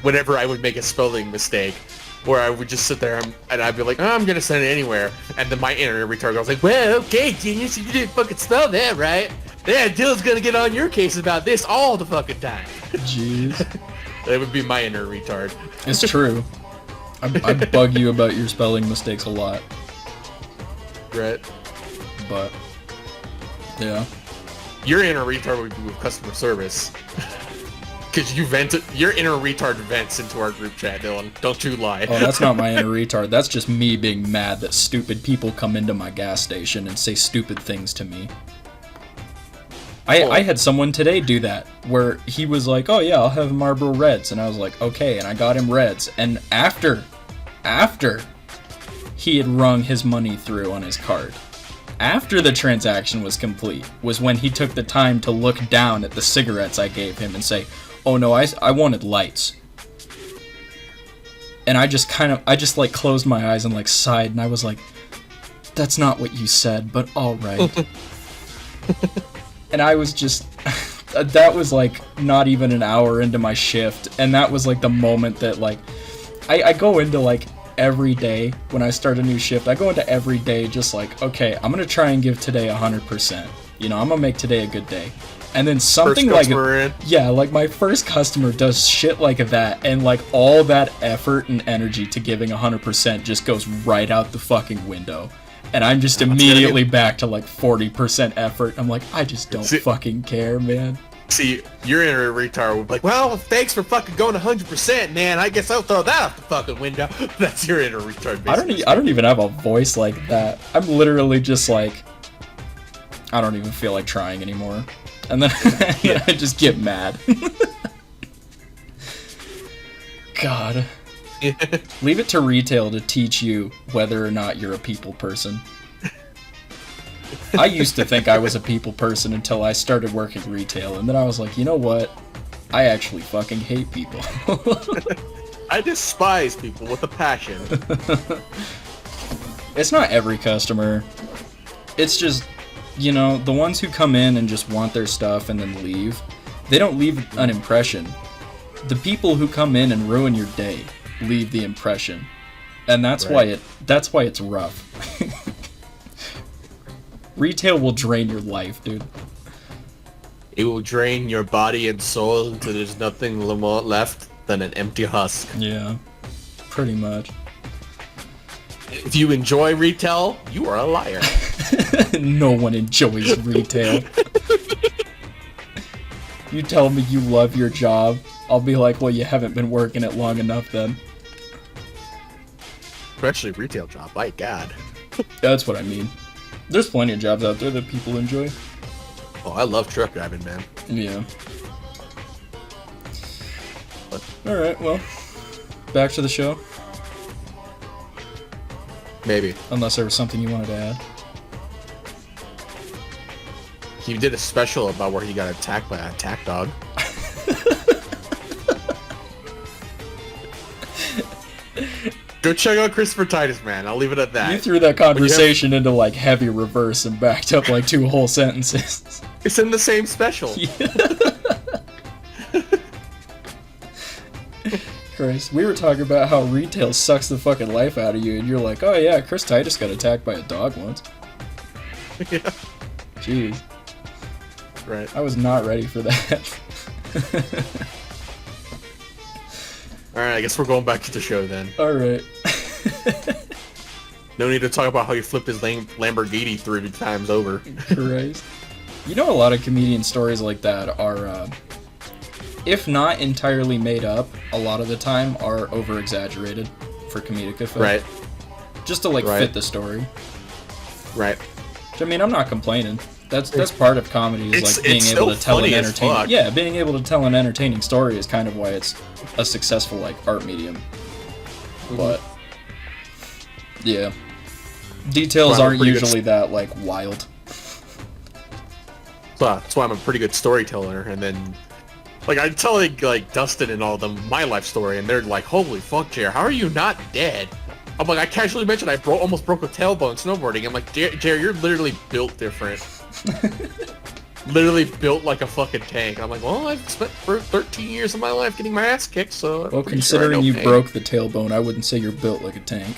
whenever I would make a spelling mistake, where I would just sit there and I'd be like, oh, I'm gonna send it anywhere, and then my inner retard was like, well, okay, genius, you didn't fucking spell that right. Yeah, Dylan's gonna get on your case about this all the fucking time. Jeez. That would be my inner retard. It's true. I bug you about your spelling mistakes a lot. Right. But, yeah. Your inner retard would be with customer service. Because your inner retard vents into our group chat, Dylan. Don't you lie. Oh, that's not my inner retard. That's just me being mad that stupid people come into my gas station and say stupid things to me. I had someone today do that, where he was like, oh yeah, I'll have Marlboro Reds, and I was like, okay, and I got him Reds, and after he had rung his money through on his card, after the transaction was complete, was when he took the time to look down at the cigarettes I gave him and say, oh no, I wanted lights. And I just like closed my eyes and like sighed, and I was like, that's not what you said, but alright. And I was just, that was like not even an hour into my shift, and that was like the moment that like, I go into like every day when I start a new shift, I go into every day just like, okay, I'm gonna try and give today 100%. You know, I'm gonna make today a good day. And then something like, yeah, like my first customer does shit like that, and like all that effort and energy to giving 100% just goes right out the fucking window. And I'm just immediately back to like 40% effort. I'm like, I just don't fucking care, man. See, your inner retard would be like, well, thanks for fucking going 100%, man. I guess I'll throw that out the fucking window. That's your inner retard, basically. I don't even have a voice like that. I'm literally just like, I don't even feel like trying anymore. And then I just get mad. God. Leave it to retail to teach you whether or not you're a people person. I used to think I was a people person until I started working retail, and then I was like, you know what? I actually fucking hate people. I despise people with a passion. It's not every customer. It's just, you know, the ones who come in and just want their stuff and then leave, they don't leave an impression. The people who come in and ruin your day leave the impression, and that's right. why it's rough. Retail will drain your life, dude. It will drain your body and soul until there's nothing more left than an empty husk. Yeah, pretty much. If you enjoy retail, you are a liar. No one enjoys retail. You tell me you love your job, I'll be like, well, you haven't been working it long enough then. Especially retail job, my god. That's what I mean. There's plenty of jobs out there that people enjoy. Oh, I love truck driving, man. Yeah. Alright, well, back to the show. Maybe. Unless there was something you wanted to add. He did a special about where he got attacked by an attack dog. Go check out Christopher Titus, man. I'll leave it at that. You threw that conversation into like heavy reverse and backed up like 2 whole sentences. It's in the same special. Christ, we were talking about how retail sucks the fucking life out of you, and you're like, oh yeah, Chris Titus got attacked by a dog once. Yeah. Jeez. Right. I was not ready for that. Alright, I guess we're going back to the show then. Alright. No need to talk about how you flipped his Lamborghini 3 times over. Christ. You know, a lot of comedian stories like that are, if not entirely made up, a lot of the time are over-exaggerated for comedic effect. Right. Just to, like, fit the story. Right. Which, I mean, I'm not complaining. That's part of comedy, is like being able to tell an entertaining... Yeah, being able to tell an entertaining story is kind of why it's a successful, like, art medium. Mm-hmm. But, yeah. Details aren't usually that, like, wild. So that's why I'm a pretty good storyteller, and then... Like, I'm telling, like, Dustin and all of them my life story, and they're like, holy fuck, Jer, how are you not dead? I'm like, I casually mentioned I almost broke a tailbone snowboarding. I'm like, Jer, you're literally built different. Literally built like a fucking tank. I'm like, well, I've spent 13 years of my life getting my ass kicked, so... Well, considering you broke the tailbone, I wouldn't say you're built like a tank.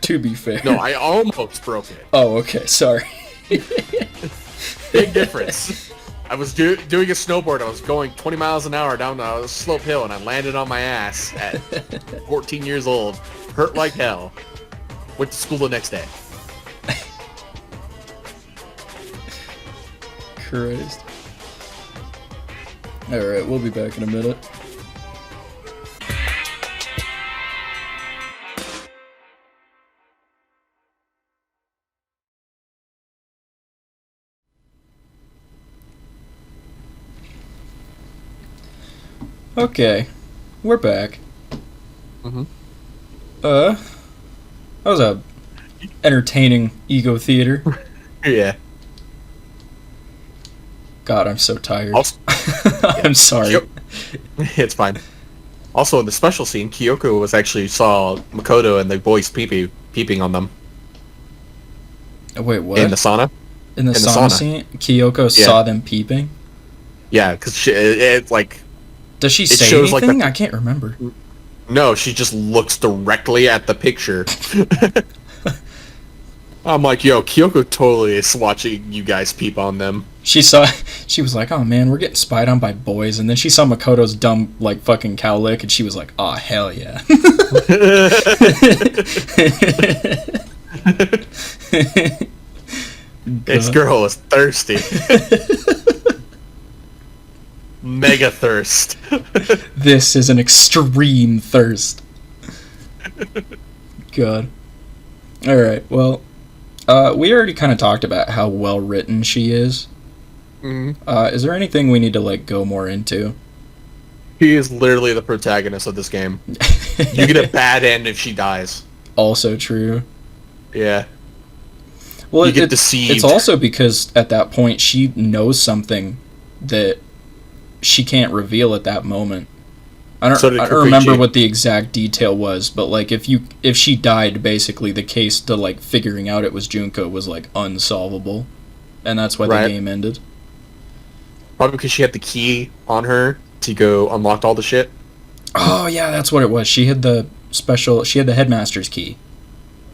To be fair. No, I almost broke it. Oh, okay, sorry. Big difference. I was doing a snowboard. I was going 20 miles an hour down a slope hill, and I landed on my ass at 14 years old. Hurt like hell. Went to school the next day. Christ. Alright, we'll be back in a minute. Okay, we're back. Mm-hmm. That was a entertaining ego theater. Yeah. God, I'm so tired. Also, I'm sorry. It's fine. Also, in the special scene, Kyoko saw Makoto and the boys peeping on them. Wait, what? In the sauna. In the sauna scene, Kyoko saw them peeping? Yeah, because it's like... Does she say anything? I can't remember. No, she just looks directly at the picture. I'm like, yo, Kyoko totally is watching you guys peep on them. She was like, oh man, we're getting spied on by boys, and then she saw Makoto's dumb, like, fucking cow lick, and she was like, oh, hell yeah. This girl is thirsty. Mega thirst. This is an extreme thirst. God. Alright, well, we already kind of talked about how well written she is. Mm-hmm. Is there anything we need to, like, go more into? She is literally the protagonist of this game. You get a bad end if she dies. Also true. Yeah. Well, you get deceived. It's also because at that point she knows something that she can't reveal at that moment. I don't remember what the exact detail was, but like if she died, basically the case to like figuring out it was Junko was like unsolvable, and that's why the game ended. Probably because she had the key on her to go unlock all the shit. Oh yeah, that's what it was. She had the headmaster's key.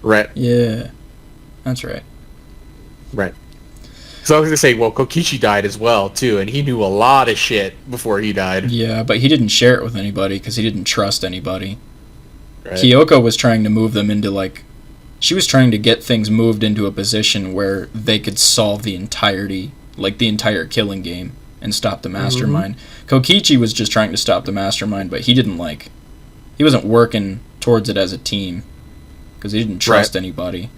Right. Yeah, that's right. Right. So I was gonna say, well, Kokichi died as well too, and he knew a lot of shit before he died. Yeah, but he didn't share it with anybody because he didn't trust anybody. Right. Kyoko was trying to move them into like, she was trying to get things moved into a position where they could solve the entire killing game and stop the mastermind. Mm-hmm. Kokichi was just trying to stop the mastermind, but he wasn't working towards it as a team because he didn't trust anybody.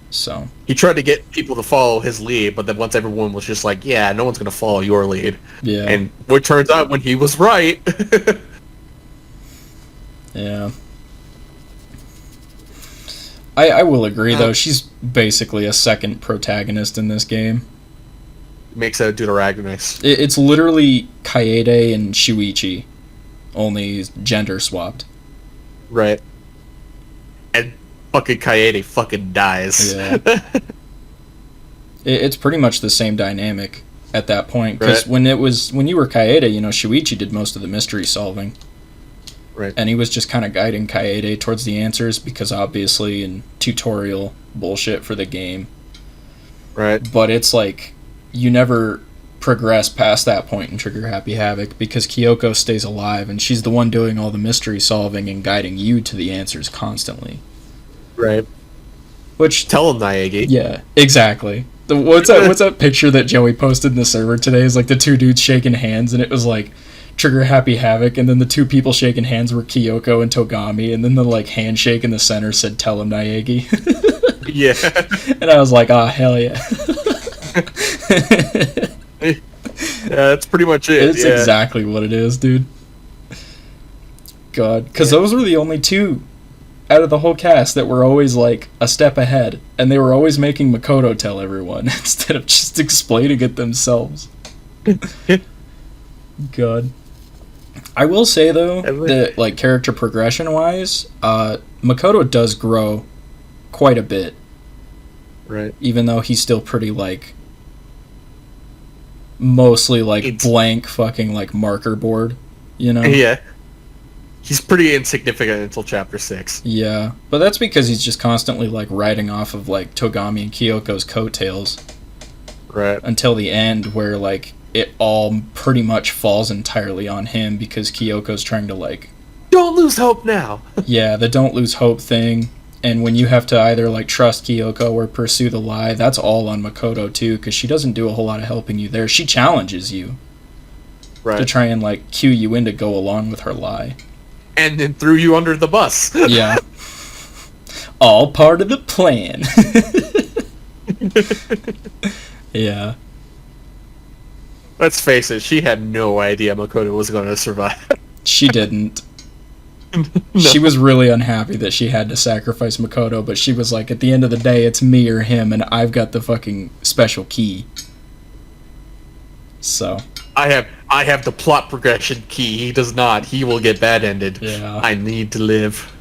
So he tried to get people to follow his lead, but then once everyone was just like, yeah, no one's gonna follow your lead. Yeah. And what turns out when he was right. Yeah. I will agree though, she's basically a second protagonist in this game. makes it a deuteragonist. It's literally Kaede and Shuichi, only gender swapped. Right. And fucking Kaede fucking dies. Yeah. It's pretty much the same dynamic at that point, because when you were Kaede, you know, Shuichi did most of the mystery solving. Right. And he was just kind of guiding Kaede towards the answers, because obviously in tutorial bullshit for the game. Right. But it's like, you never progress past that point in Trigger Happy Havoc, because Kyoko stays alive, and she's the one doing all the mystery solving and guiding you to the answers constantly. Right. Which... Tell him, Naegi. Yeah, exactly. What's that picture that Joey posted in the server today? Is like the two dudes shaking hands, and it was like Trigger Happy Havoc, and then the two people shaking hands were Kyoko and Togami, and then the like handshake in the center said "Tell him, Naegi." Yeah. And I was like, "Ah, hell yeah." Yeah, that's pretty much it. It's exactly what it is, dude. God, because those were the only two out of the whole cast that were always like a step ahead, and they were always making Makoto tell everyone instead of just explaining it themselves. God. I will say though that like character progression wise, Makoto does grow quite a bit. Right. Even though he's still pretty like mostly like blank fucking like marker board, you know? Yeah. He's pretty insignificant until chapter 6. Yeah, but that's because he's just constantly like riding off of like Togami and Kyoko's coattails. Right. Until the end, where like it all pretty much falls entirely on him, because Kyoko's trying to like... Don't lose hope now! Yeah, the don't lose hope thing. And when you have to either like trust Kyoko or pursue the lie, that's all on Makoto too, because she doesn't do a whole lot of helping you there. She challenges you. Right. To try and like cue you in to go along with her lie. And then threw you under the bus. Yeah. All part of the plan. Yeah. Let's face it, she had no idea Makoto was going to survive. She didn't. No. She was really unhappy that she had to sacrifice Makoto, but she was like, at the end of the day, it's me or him, and I've got the fucking special key. So... I have the plot progression key. He does not. He will get bad-ended. Yeah. I need to live.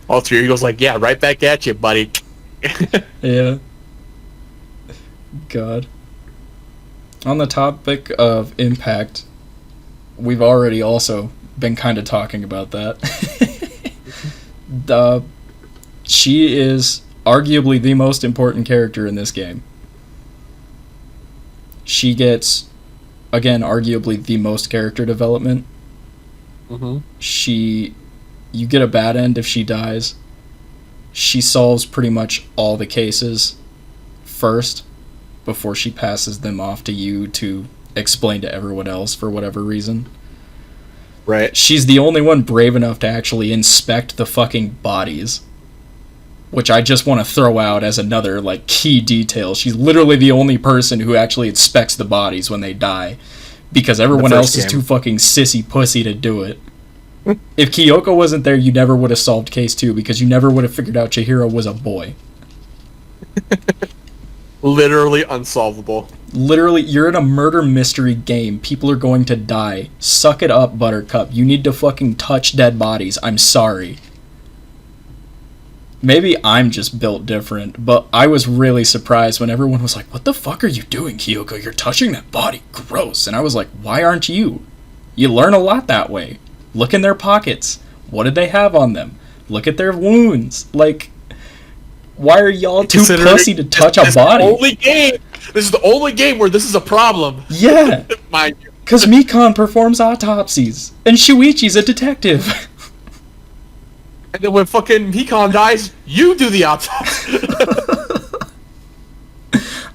Alter Ego's like, yeah, right back at you, buddy. Yeah. God. On the topic of impact, we've already also been kind of talking about that. She is arguably the most important character in this game. She gets, again, arguably the most character development. Mm-hmm. You get a bad end if she dies. She solves pretty much all the cases first, before she passes them off to you to explain to everyone else for whatever reason. Right. She's the only one brave enough to actually inspect the fucking bodies. Which I just want to throw out as another, like, key detail. She's literally the only person who actually inspects the bodies when they die. Because everyone else is too fucking sissy pussy to do it. If Kyoko wasn't there, you never would have solved case 2, because you never would have figured out Chihiro was a boy. Literally unsolvable. Literally, you're in a murder mystery game. People are going to die. Suck it up, Buttercup. You need to fucking touch dead bodies. I'm sorry. Maybe I'm just built different, but I was really surprised when everyone was like, what the fuck are you doing, Kyoko? You're touching that body. Gross. And I was like, why aren't you? You learn a lot that way. Look in their pockets. What did they have on them? Look at their wounds. Like, why are y'all too pussy to touch a body? This is the only game where this is a problem. Yeah. Mind you. Because Mikon performs autopsies, and Shuichi's a detective. And then when fucking Hikon dies, you do the autopsy.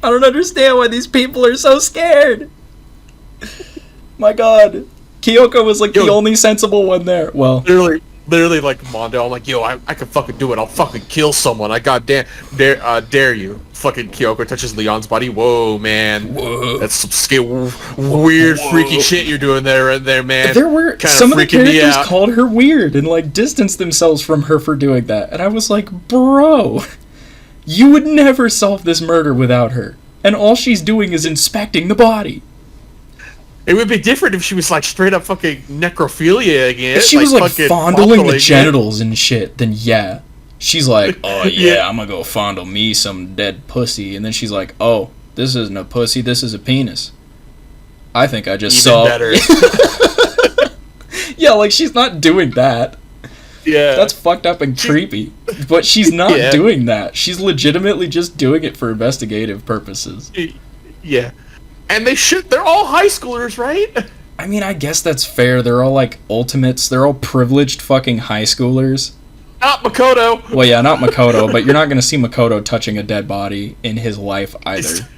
I don't understand why these people are so scared. My god. Kyoko was like the only sensible one there. Well, literally like Mondo, I'm like, yo, I can fucking do it. I'll fucking kill someone. I goddamn dare you. Fucking Kyoko touches Leon's body. Whoa, man. Whoa. That's some weird, freaky shit you're doing there, man. There were some of the characters called her weird and like distanced themselves from her for doing that. And I was like, bro, you would never solve this murder without her. and all she's doing is inspecting the body. It would be different if she was like straight up fucking necrophilia again. If she was like fucking fondling the genitals and shit, then yeah. She's like, oh yeah, I'm gonna go fondle me some dead pussy. And then she's like, oh, this isn't a pussy, this is a penis. I think I just saw. Better. Yeah, like she's not doing that. Yeah. That's fucked up and creepy. But she's not doing that. She's legitimately just doing it for investigative purposes. Yeah. And they're all high schoolers, right? I mean, I guess that's fair. They're all like ultimates. They're all privileged fucking high schoolers. Not Makoto. Well, yeah, not Makoto, but you're not going to see Makoto touching a dead body in his life either.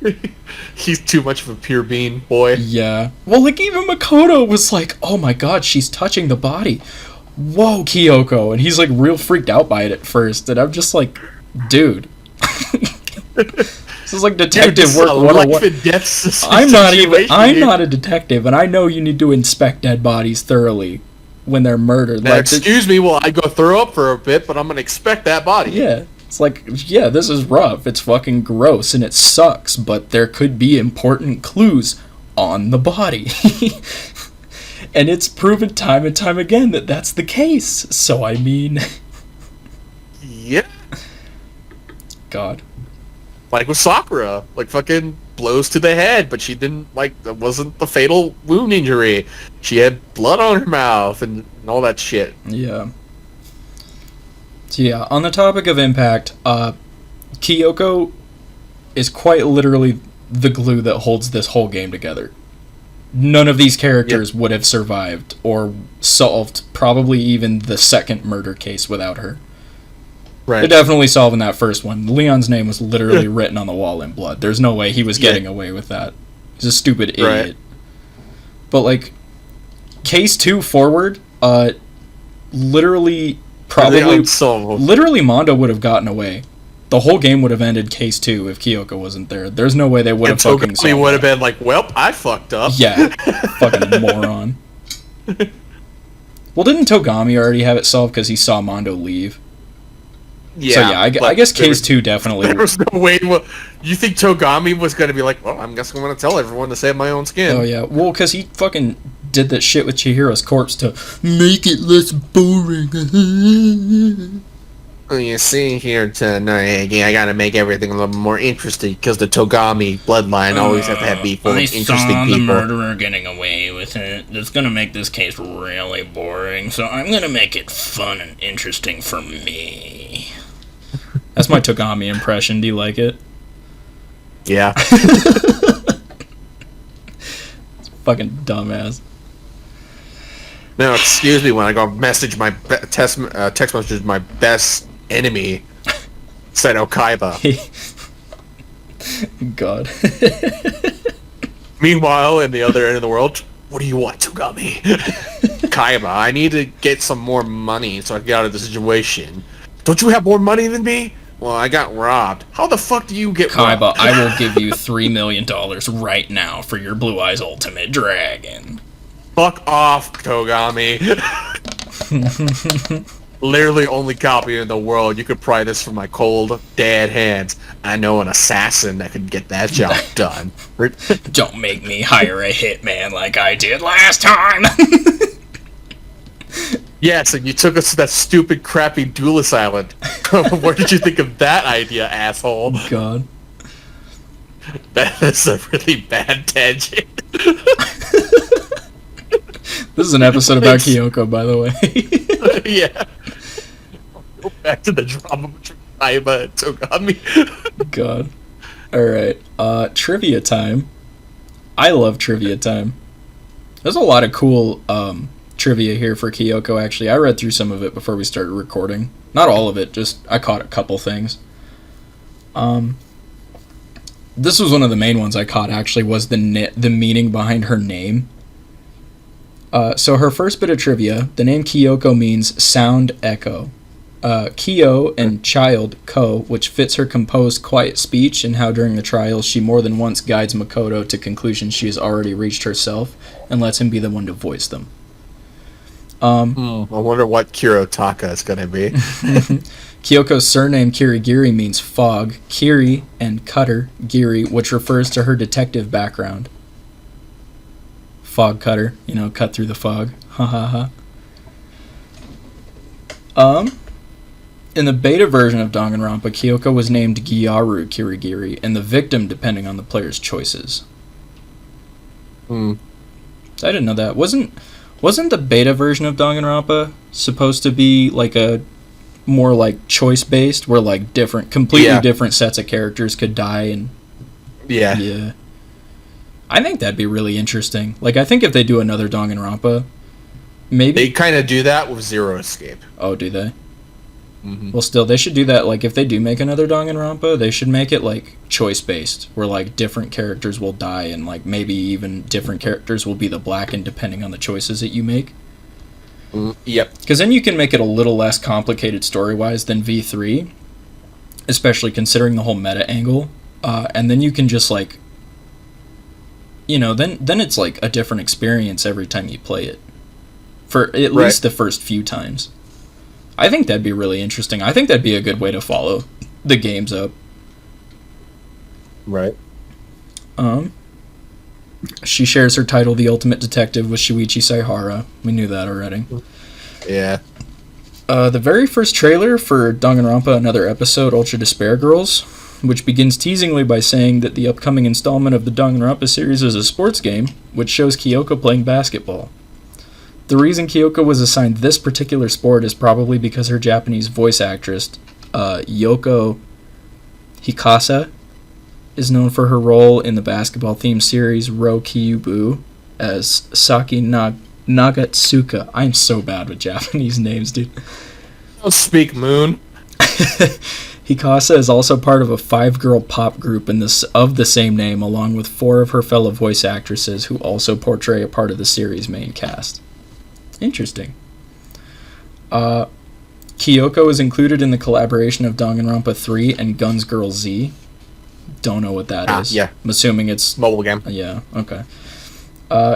He's too much of a pure bean, boy. Yeah. Well, like, even Makoto was like, oh my god, she's touching the body. Whoa, Kyoko. And he's, like, real freaked out by it at first. And I'm just like, dude. This is like detective work 101. I'm not a detective, and I know you need to inspect dead bodies thoroughly when they're murdered. Now, excuse me while I go throw up for a bit, but I'm gonna expect that body. Yeah. It's like, yeah, this is rough. It's fucking gross and it sucks, but there could be important clues on the body. And it's proven time and time again that that's the case. So, I mean... Yeah. God. Like with Sakura. Like, fucking blows to the head, but she didn't, like, that wasn't the fatal wound injury. She had blood on her mouth and all that shit. Yeah. So yeah, on the topic of impact, Kyoko is quite literally the glue that holds this whole game together. None of these characters would have survived or solved probably even the second murder case without her. Right. They're definitely solving that first one. Leon's name was literally written on the wall in blood. There's no way he was getting away with that. He's a stupid idiot. Right. But like, case 2 forward, literally... Literally, Mondo would have gotten away. The whole game would have ended case 2 if Kyoko wasn't there. There's no way they would have fucking solved it. Would have been like, well, I fucked up. Yeah. Fucking moron. Well, didn't Togami already have it solved because he saw Mondo leave? Yeah. So yeah, I guess case 2 definitely... There was no way... You think Togami was going to be like, well, I guess I'm going to tell everyone to save my own skin. Oh yeah, well, because he fucking did that shit with Chihiro's corpse to make it less boring. Well, you see here tonight, I gotta make everything a little more interesting because the Togami bloodline always have to have beef with interesting people. I saw the murderer getting away with it. That's gonna make this case really boring, so I'm gonna make it fun and interesting for me. That's my Togami impression. Do you like it? Yeah. It's fucking dumbass. No, excuse me when I go message my text message my best enemy, Seto Kaiba. God. Meanwhile, in the other end of the world, what do you want, Togami? Kaiba, I need to get some more money so I can get out of the situation. Don't you have more money than me? Well, I got robbed. How the fuck do you get Kaiba, robbed? I will give you $3 million right now for your Blue Eyes Ultimate Dragon. Fuck off, Togami. Literally only copy in the world. You could pry this from my cold, dead hands. I know an assassin that could get that job done. Don't make me hire a hitman like I did last time. Yes, and you took us to that stupid, crappy Duelist Island. Where did you think of that idea, asshole? God. That's a really bad tangent. This is an episode about Kyoko, by the way. Yeah. Go back to the drama between Kaiba and Togami. God. Alright. Trivia time. I love trivia time. There's a lot of cool trivia here for Kyoko, actually. I read through some of it before we started recording. Not all of it, just I caught a couple things. This was one of the main ones I caught, actually, was the meaning behind her name. So her first bit of trivia, the name Kyoko means sound echo. Kyo and child, ko, which fits her composed, quiet speech and how during the trials she more than once guides Makoto to conclusions she has already reached herself and lets him be the one to voice them. I wonder what Kirotaka is going to be. Kyoko's surname Kirigiri means fog, Kiri and cutter, Giri, which refers to her detective background. Fog cutter, cut through the fog. Ha ha ha. In the beta version of Danganronpa, Kyoko was named Gyaru Kirigiri, and the victim depending on the player's choices. I didn't know that. Wasn't the beta version of Danganronpa supposed to be like a more like choice based, where like completely different sets of characters could die and yeah. I think that'd be really interesting. Like, I think if they do another Danganronpa, maybe they kind of do that with Zero Escape. Oh, do they? Well, still, they should do that. Like, if they do make another Danganronpa, they should make it like choice based, where like different characters will die, and like maybe even different characters will be the Blackened depending on the choices that you make. Yep. Because then you can make it a little less complicated story-wise than V3, especially considering the whole meta angle. And then you can just like, then it's like a different experience every time you play it. For at least the first few times. I think that'd be really interesting. I think that'd be a good way to follow the games up. Right. She shares her title, The Ultimate Detective, with Shuichi Saihara. We knew that already. Yeah. The very first trailer for Danganronpa Another Episode, Ultra Despair Girls, which begins teasingly by saying that the upcoming installment of the Danganronpa series is a sports game, which shows Kyoko playing basketball. The reason Kyoko was assigned this particular sport is probably because her Japanese voice actress, Yoko Hikasa, is known for her role in the basketball-themed series Ro Kyubu as Saki Nagatsuka. I'm so bad with Japanese names, dude. Don't speak Moon. Hikasa is also part of a 5-girl pop group of the same name, along with 4 of her fellow voice actresses who also portray a part of the series' main cast. Interesting. Kyoko is included in the collaboration of Danganronpa 3 and Guns Girl Z. Don't know what that is. Yeah. I'm assuming it's mobile game. Yeah, okay.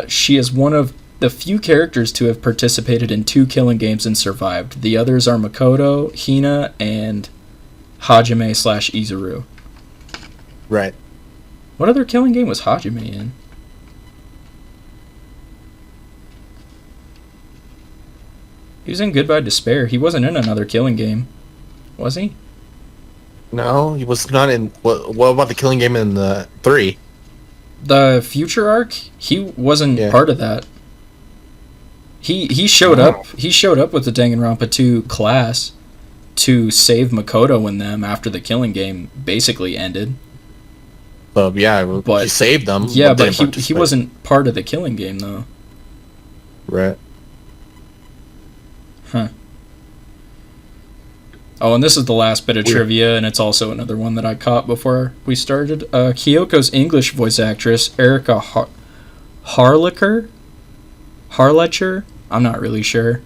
She is one of the few characters to have participated in 2 killing games and survived. The others are Makoto, Hina, and Hajime/Izuru. Right. What other killing game was Hajime in? He was in Goodbye Despair. He wasn't in another killing game, was he? No, he was not in. What about the killing game in the 3? The Future arc? He wasn't part of that. He showed up. He showed up with the Danganronpa 2 class to save Makoto and them after the killing game basically ended. But he saved them. Yeah, but he wasn't part of the killing game though. Right. Huh. Oh, and this is the last bit of trivia, and it's also another one that I caught before we started. Kyoko's English voice actress, Erica Harlacher? I'm not really sure.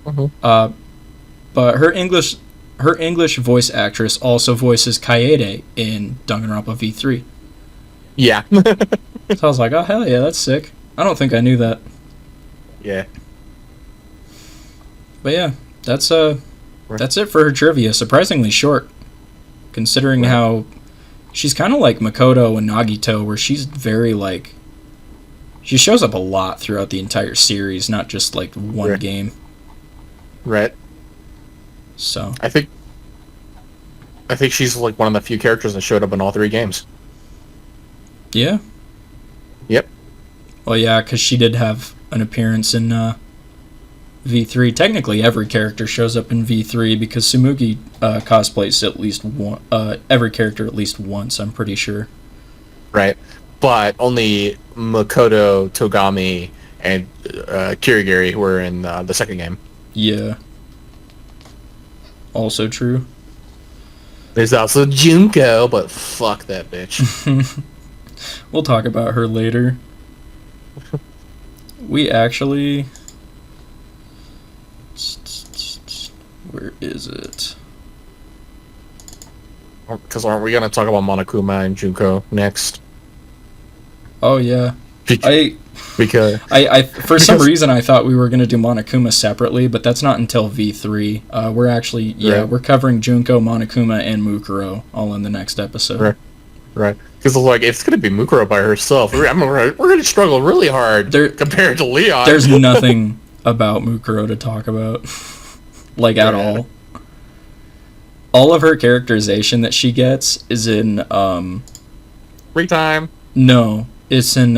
But her English voice actress also voices Kaede in Danganronpa V3. Yeah. So I was like, oh, hell yeah, that's sick. I don't think I knew that. Yeah. But yeah, that's it for her trivia. Surprisingly short, considering how she's kind of like Makoto and Nagito, where she's very like, she shows up a lot throughout the entire series, not just like one game. Right. So I think she's like one of the few characters that showed up in all 3 games. Yeah. Yep. Well, yeah, because she did have an appearance in V3. Technically, every character shows up in V3 because Tsumugi cosplays at least one, every character at least once, I'm pretty sure. Right. But only Makoto, Togami, and Kirigiri were in the second game. Yeah. Also true. There's also Junko, but fuck that bitch. We'll talk about her later. We actually... Where is it? Because aren't we going to talk about Monokuma and Junko next? Oh, yeah. Because I for some reason I thought we were gonna do Monokuma separately, but that's not until V3. We're actually we're covering Junko, Monokuma, and Mukuro all in the next episode. Right. Because like if it's gonna be Mukuro by herself, we're gonna struggle really hard compared to Leon. There's nothing about Mukuro to talk about, like at all. All of her characterization that she gets is in Free time. No, it's in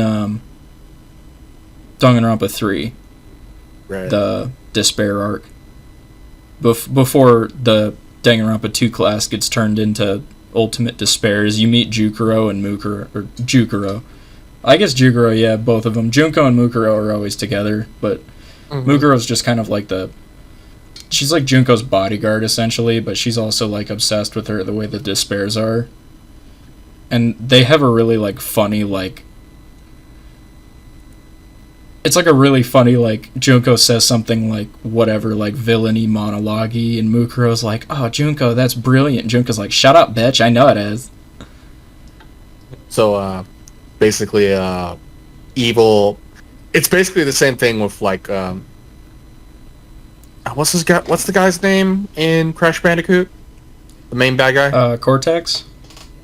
Danganronpa 3, the Despair arc. Before the Danganronpa 2 class gets turned into Ultimate Despairs, you meet Jukuro and Mukuro, or Jukuro. I guess Jukuro, yeah, both of them. Junko and Mukuro are always together, but Mukuro's just kind of like she's like Junko's bodyguard, essentially, but she's also, like, obsessed with her the way the Despairs are. And they have a really, like, funny, like... It's like a really funny, like, Junko says something like, whatever, like, villainy monologue-y, and Mukuro's like, oh, Junko, that's brilliant. And Junko's like, shut up, bitch, I know it is. So, basically, evil... It's basically the same thing with, like, what's the guy's name in Crash Bandicoot? The main bad guy? Cortex?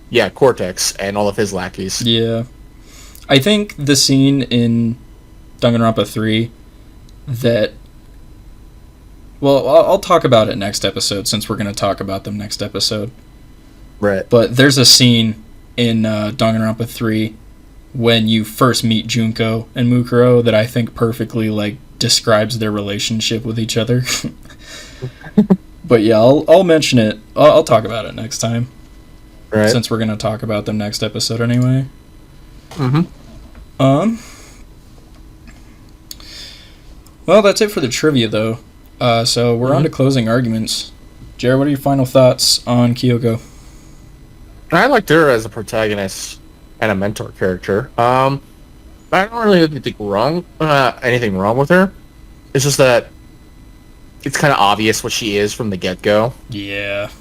Yeah, Cortex, and all of his lackeys. Yeah. I think the scene in Danganronpa 3 that... Well, I'll talk about it next episode, since we're going to talk about them next episode. Right. But there's a scene in Danganronpa 3 when you first meet Junko and Mukuro that I think perfectly, like, describes their relationship with each other. But yeah, I'll mention it. I'll talk about it next time. Right. Since we're going to talk about them next episode anyway. Well, that's it for the trivia, though. So we're on to closing arguments. Jared, what are your final thoughts on Kyoko? I liked her as a protagonist and a mentor character. I don't really think anything wrong with her. It's just that it's kind of obvious what she is from the get-go. Yeah.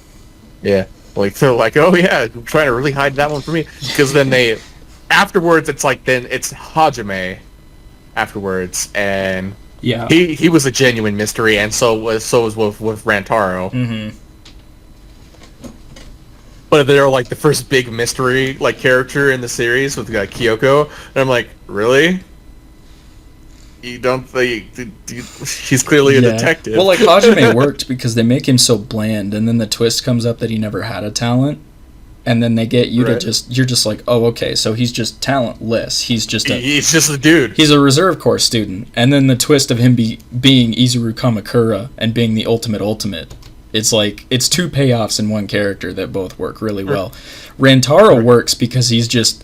Yeah. Like, they're like, oh yeah, I'm trying to really hide that one from me. Because then afterwards, it's like, then it's Hajime afterwards, and yeah, he was a genuine mystery, and so was with Rantaro. Mm-hmm. But they're like the first big mystery like character in the series with Kyoko, and I'm like, really? You don't think she's clearly a detective? Well, like Hajime worked because they make him so bland, and then the twist comes up that he never had a talent, and then they get you to you're just like, oh, okay, so he's just talentless. He's just a dude. He's a reserve corps student, and then the twist of him being Izuru Kamakura and being the ultimate. It's like, it's two payoffs in one character that both work really well. Rantaro works because he's just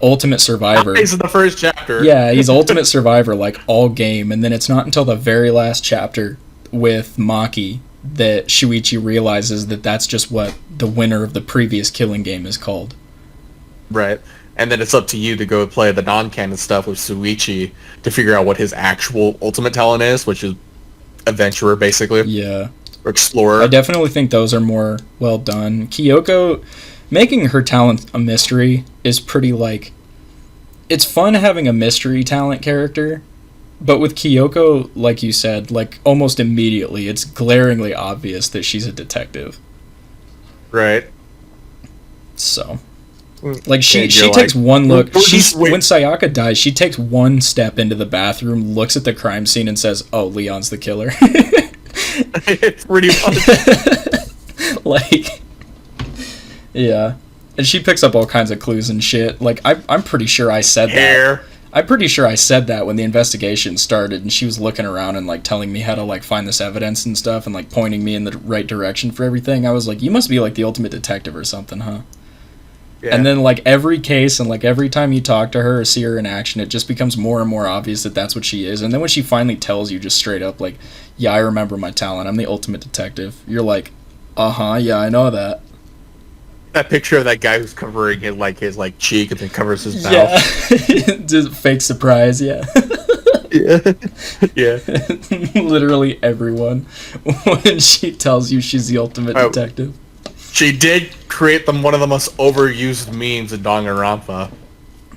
ultimate survivor. He's in the first chapter. Yeah, he's ultimate survivor like all game, and then it's not until the very last chapter with Maki that Shuichi realizes that that's just what the winner of the previous killing game is called. Right. And then it's up to you to go play the non-canon stuff with Shuichi to figure out what his actual ultimate talent is, which is adventurer, basically. Yeah. Or explorer. I definitely think those are more well done. Kyoko, making her talent a mystery is pretty, like... It's fun having a mystery talent character, but with Kyoko, like you said, like, almost immediately, it's glaringly obvious that she's a detective. Right. So... Like, she takes one look... When Sayaka dies, she takes one step into the bathroom, looks at the crime scene, and says, oh, Leon's the killer. It's pretty much... Like... Yeah. And she picks up all kinds of clues and shit. Like, I'm pretty sure I said that. I'm pretty sure I said that when the investigation started, and she was looking around and, like, telling me how to, like, find this evidence and stuff, and, like, pointing me in the right direction for everything. I was like, you must be, like, the ultimate detective or something, huh? Yeah. And then, like, every case and, like, every time you talk to her or see her in action, it just becomes more and more obvious that that's what she is. And then when she finally tells you just straight up, like, yeah, I remember my talent, I'm the ultimate detective, you're like, uh-huh, yeah, I know that. That picture of that guy who's covering his cheek and then covers his mouth. Yeah. Just fake surprise, yeah. Yeah. Literally everyone when she tells you she's the ultimate detective. She did create one of the most overused memes in Danganronpa.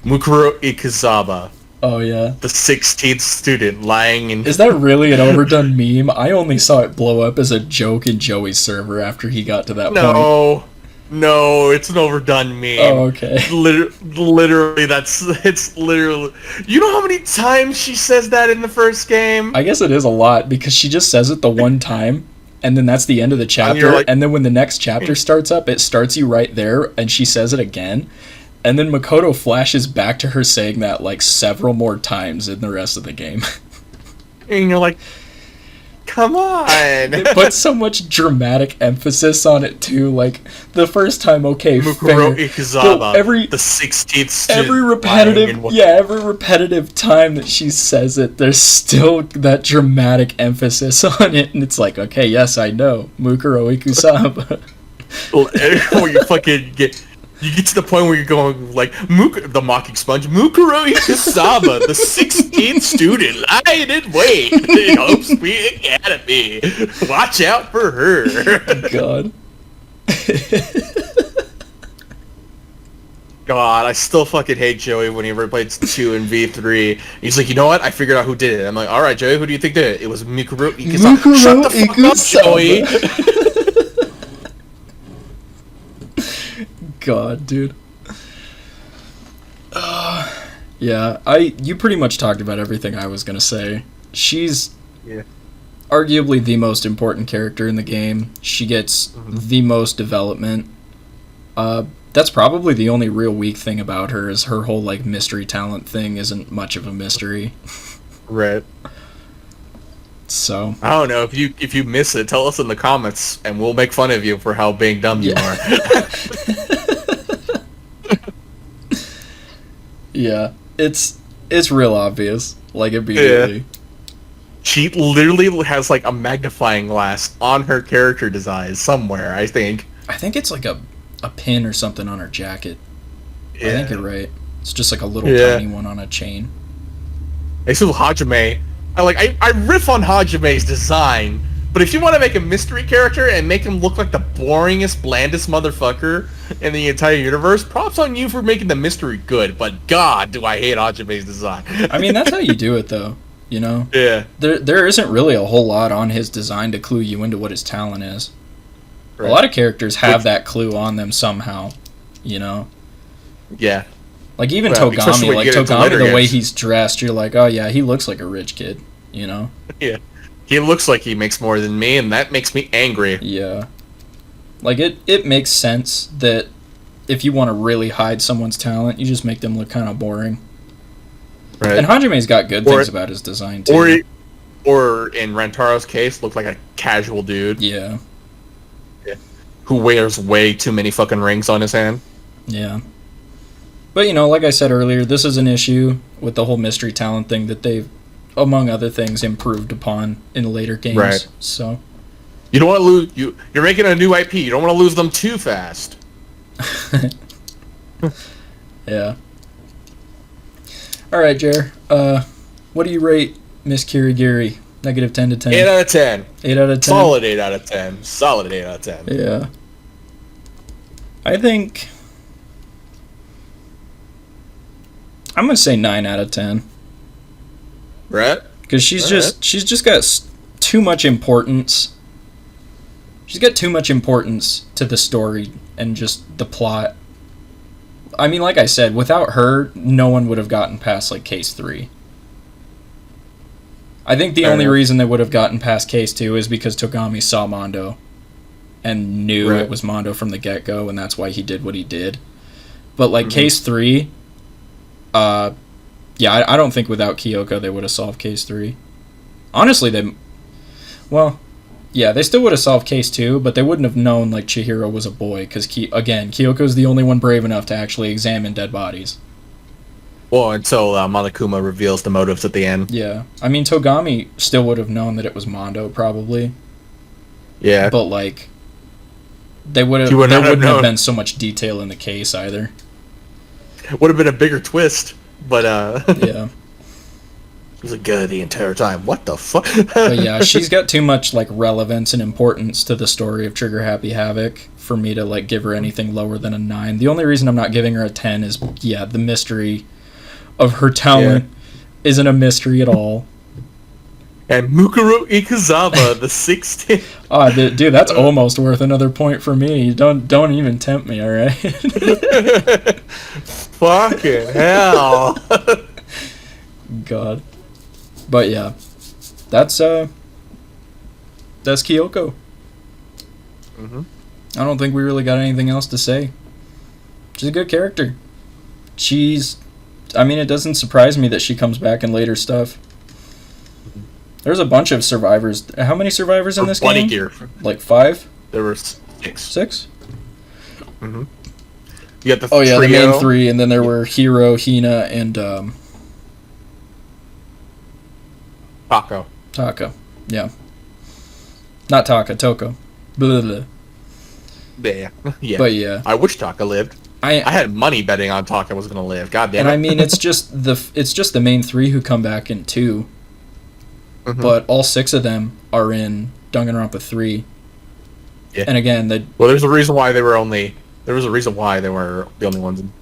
Mukuro Ikuzaba. Oh yeah. The 16th student lying in... Is that really an overdone meme? I only saw it blow up as a joke in Joey's server after he got to that point. No, it's an overdone meme. Oh, okay. Literally, it's literally... You know how many times she says that in the first game? I guess it is a lot, because she just says it the one time, and then that's the end of the chapter, like, and then when the next chapter starts up, it starts you right there, and she says it again, and then Makoto flashes back to her saying that, like, several more times in the rest of the game. And you're like, come on! It puts so much dramatic emphasis on it, too, like, the first time, okay, Mukuro fair. Ikuzawa, Every the 16th student. every repetitive time that she says it, there's still that dramatic emphasis on it, and it's like, okay, yes, I know, Mukuro Ikuzawa. Or you fucking get... You get to the point where you're going, like, the mocking sponge, Mukuro Ikuzawa, the 16th student, lying in wait in Hope Sweet Academy. Watch out for her. God. God, I still fucking hate Joey when he plays 2 and V3. He's like, you know what? I figured out who did it. I'm like, alright, Joey, who do you think did it? It was Mukuro Ikuzawa. Shut the fuck up, Joey. God, dude. Yeah, you pretty much talked about everything I was gonna say. She's arguably the most important character in the game. She gets the most development. That's probably the only real weak thing about her is her whole, like, mystery talent thing isn't much of a mystery. Right. So I don't know, if you miss it, tell us in the comments and we'll make fun of you for how being dumb you are. Yeah, it's real obvious, like, immediately. Yeah. She literally has, like, a magnifying glass on her character design somewhere, I think. I think it's like a pin or something on her jacket. Yeah. I think you're right. It's just like a little tiny one on a chain. Hey, so Hajime, I riff on Hajime's design, but if you want to make a mystery character and make him look like the boringest, blandest motherfucker in the entire universe, props on you for making the mystery good, but God, do I hate Hajime's design. I mean, that's how you do it, though, you know? Yeah. There isn't really a whole lot on his design to clue you into what his talent is. Right. A lot of characters have that clue on them somehow, you know? Yeah. Like, even Togami, the way he's dressed, you're like, oh yeah, he looks like a rich kid, you know? Yeah. He looks like he makes more than me, and that makes me angry. Yeah. Like, it makes sense that if you want to really hide someone's talent, you just make them look kind of boring. Right. And Hajime's got good things about his design, too. Or in Rentaro's case, look like a casual dude. Yeah. Who wears way too many fucking rings on his hand. Yeah. But, you know, like I said earlier, this is an issue with the whole mystery talent thing that they've, among other things, improved upon in later games. Right. So you don't want to lose. You're making a new IP. You don't want to lose them too fast. Yeah. All right, Jer. What do you rate Miss Kirigiri? Negative 10 to 10. 8 out of 10. 8 out of 10. Solid 8 out of 10. Solid 8 out of 10. Yeah. I think I'm gonna say 9 out of 10. Right? Because she's just got too much importance. She's got too much importance to the story and just the plot. I mean, like I said, without her, no one would have gotten past, like, Case 3. I think the only reason they would have gotten past Case 2 is because Togami saw Mondo and knew it was Mondo from the get-go, and that's why he did what he did. But, like, Case 3, I don't think without Kyoko they would have solved Case 3. Honestly, they still would have solved Case 2, but they wouldn't have known, like, Chihiro was a boy, because, Kyoko's the only one brave enough to actually examine dead bodies. Well, until Monokuma reveals the motives at the end. Yeah. I mean, Togami still would have known that it was Mondo, probably. Yeah. But, like, there wouldn't have been so much detail in the case, either. Would have been a bigger twist, but, Yeah. He was like, good the entire time. What the fuck? But yeah, she's got too much, like, relevance and importance to the story of Trigger Happy Havoc for me to, like, give her anything lower than a 9. The only reason I'm not giving her a 10 is, the mystery of her talent isn't a mystery at all. And Mukuro Ikuzawa, the 16th. Oh, dude, that's almost worth another point for me. Don't even tempt me, all right? Fucking hell. God. But yeah, that's Kyoko. Mm-hmm. I don't think we really got anything else to say. She's a good character. I mean, it doesn't surprise me that she comes back in later stuff. There's a bunch of survivors. How many survivors in this game? Gear. Like 5? There were 6. 6? Mm-hmm. You got the trio. The main 3, and then there were Hiro, Hina, and Taka. Yeah. Not Taka, Toko. Blah, blah, blah. Yeah. But yeah. I wish Taka lived. I had money betting on Taka was gonna live. God damn it. And I mean, it's just the main 3 who come back in 2. Mm-hmm. But all 6 of them are in Danganronpa 3. Yeah. And again, there's a reason why they were only the only ones in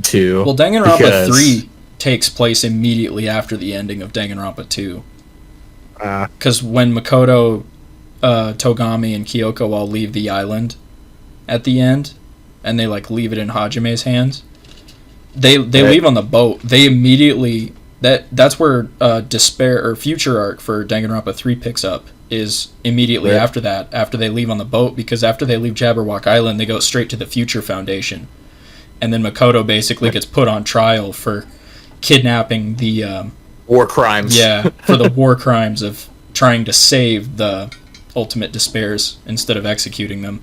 2. Well, Danganronpa 3 takes place immediately after the ending of Danganronpa 2. Because when Makoto, Togami, and Kyoko all leave the island at the end, and they like leave it in Hajime's hands, they leave on the boat. They immediately that's where Despair or Future Arc for Danganronpa 3 picks up, is immediately after that, after they leave on the boat, because after they leave Jabberwock Island, they go straight to the Future Foundation, and then Makoto basically gets put on trial for kidnapping the war crimes. Yeah, for the war crimes of trying to save the Ultimate Despairs instead of executing them.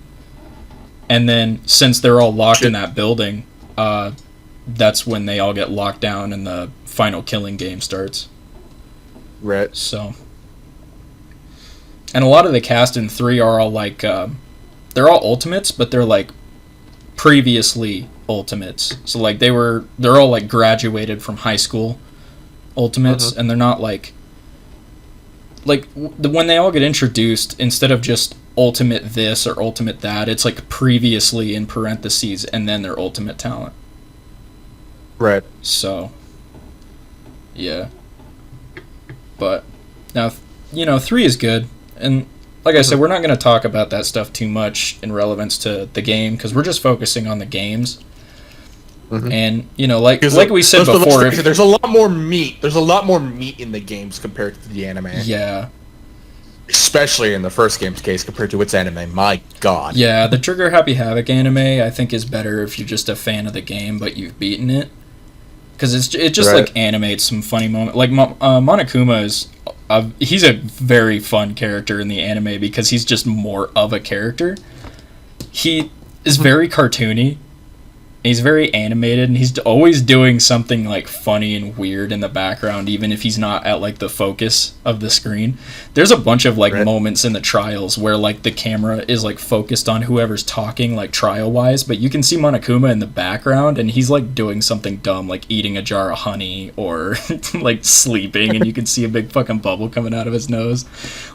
And then, since they're all locked in that building, that's when they all get locked down and the final killing game starts. Right. So, and a lot of the cast in 3 are all like, they're all Ultimates, but they're like previously Ultimates. So like they're all like graduated from high school Ultimates, and they're not like when they all get introduced, instead of just Ultimate this or Ultimate that, it's like previously in parentheses and then their Ultimate talent. Right. So, yeah. But now, 3 is good, and like I said, we're not going to talk about that stuff too much in relevance to the game, because we're just focusing on the games. Mm-hmm. And like we said before, there's a lot more meat. There's a lot more meat in the games compared to the anime. Yeah. Especially in the first game's case compared to its anime. My God. Yeah, the Trigger Happy Havoc anime I think is better if you're just a fan of the game but you've beaten it, because it just like animates some funny moments. Like Monokuma is he's a very fun character in the anime because he's just more of a character. He is very cartoony. He's very animated, and he's always doing something like funny and weird in the background, even if he's not at like the focus of the screen. There's a bunch of like moments in the trials where like the camera is like focused on whoever's talking, like trial wise, but you can see Monokuma in the background, and he's like doing something dumb, like eating a jar of honey or like sleeping, and you can see a big fucking bubble coming out of his nose.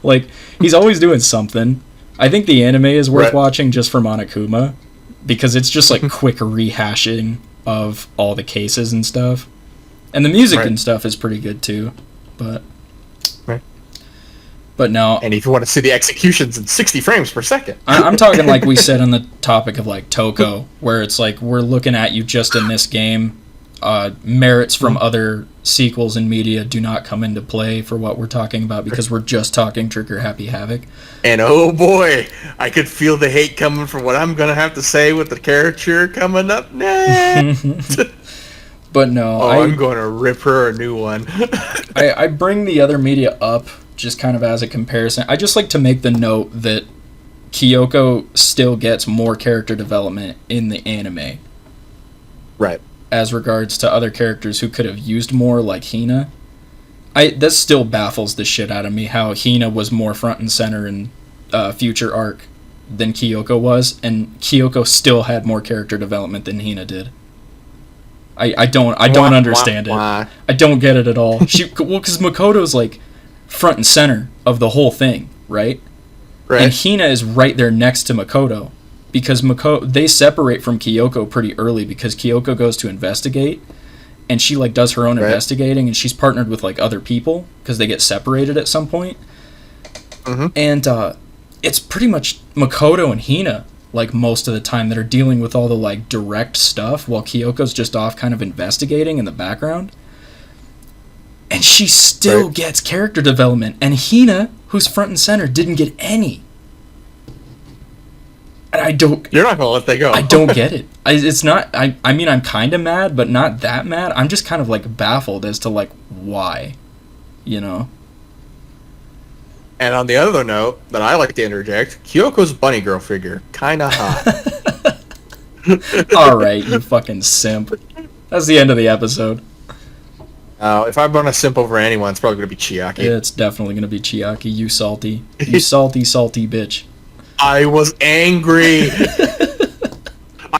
Like, he's always doing something. I think the anime is worth watching just for Monokuma, because it's just like quick rehashing of all the cases and stuff, and the music and stuff is pretty good too. But no. And if you want to see the executions in 60 frames per second, I'm talking like we said on the topic of like Toko, where it's like we're looking at you just in this game. Merits from other sequels and media do not come into play for what we're talking about, because we're just talking Trigger Happy Havoc. And oh boy, I could feel the hate coming from what I'm gonna have to say with the caricature coming up next. But no, I'm gonna rip her a new one. I bring the other media up just kind of as a comparison. I just like to make the note that Kyoko still gets more character development in the anime. Right. As regards to other characters who could have used more, like Hina. That still baffles the shit out of me, how Hina was more front and center in Future Arc than Kyoko was, and Kyoko still had more character development than Hina did. I don't understand it. I don't get it at all. Because Makoto's like front and center of the whole thing, right? Right. And Hina is right there next to Makoto. Because they separate from Kyoko pretty early, because Kyoko goes to investigate, and she like does her own Right. investigating, and she's partnered with like other people because they get separated at some point. And it's pretty much Makoto and Hina like most of the time that are dealing with all the like direct stuff, while Kyoko's just off kind of investigating in the background. And she still gets character development, and Hina, who's front and center, didn't get any. And I don't. You're not gonna let that go. I don't get it. It's not. I mean, I'm kind of mad, but not that mad. I'm just kind of like baffled as to like why, you know. And on the other note that I like to interject, Kyoko's bunny girl figure, kinda hot. All right, you fucking simp. That's the end of the episode. If I'm gonna simp over anyone, it's probably gonna be Chiaki. It's definitely gonna be Chiaki. You salty. You salty, salty bitch. I was angry.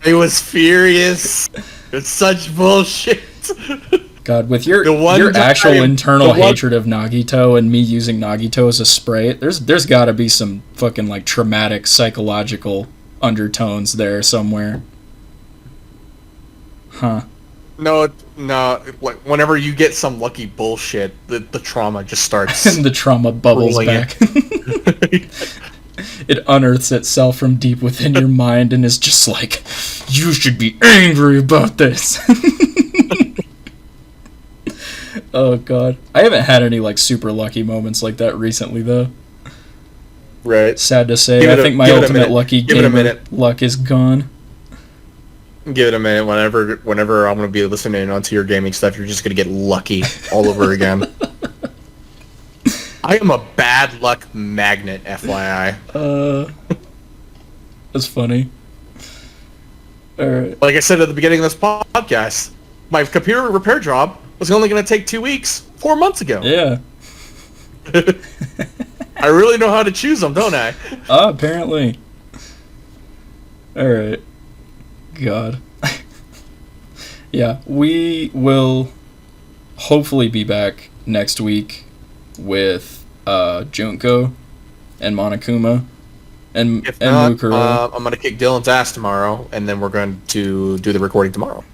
I was furious. It's such bullshit. God, with your time- actual internal the one- hatred of Nagito and me using Nagito as a spray, there's got to be some fucking like traumatic psychological undertones there somewhere. Huh. No, like whenever you get some lucky bullshit, the trauma just starts. And the trauma bubbles rolling back. It unearths itself from deep within your mind and is just like, you should be angry about this. Oh god. I haven't had any like super lucky moments like that recently though. Right. Sad to say. Give I it a- think my give it a ultimate minute. lucky Give it a gamer minute. luck is gone. Give it a minute. Whenever I'm gonna be listening onto your gaming stuff, you're just gonna get lucky all over again. I am a bad luck magnet, FYI. That's funny. Alright. Like I said at the beginning of this podcast, my computer repair job was only gonna take 2 weeks, 4 months ago. Yeah. I really know how to choose them, don't I? Apparently. Alright. God. Yeah, we will hopefully be back next week with Junko and Monokuma and If not, Mukuro. I'm gonna kick Dylan's ass tomorrow, and then we're going to do the recording tomorrow.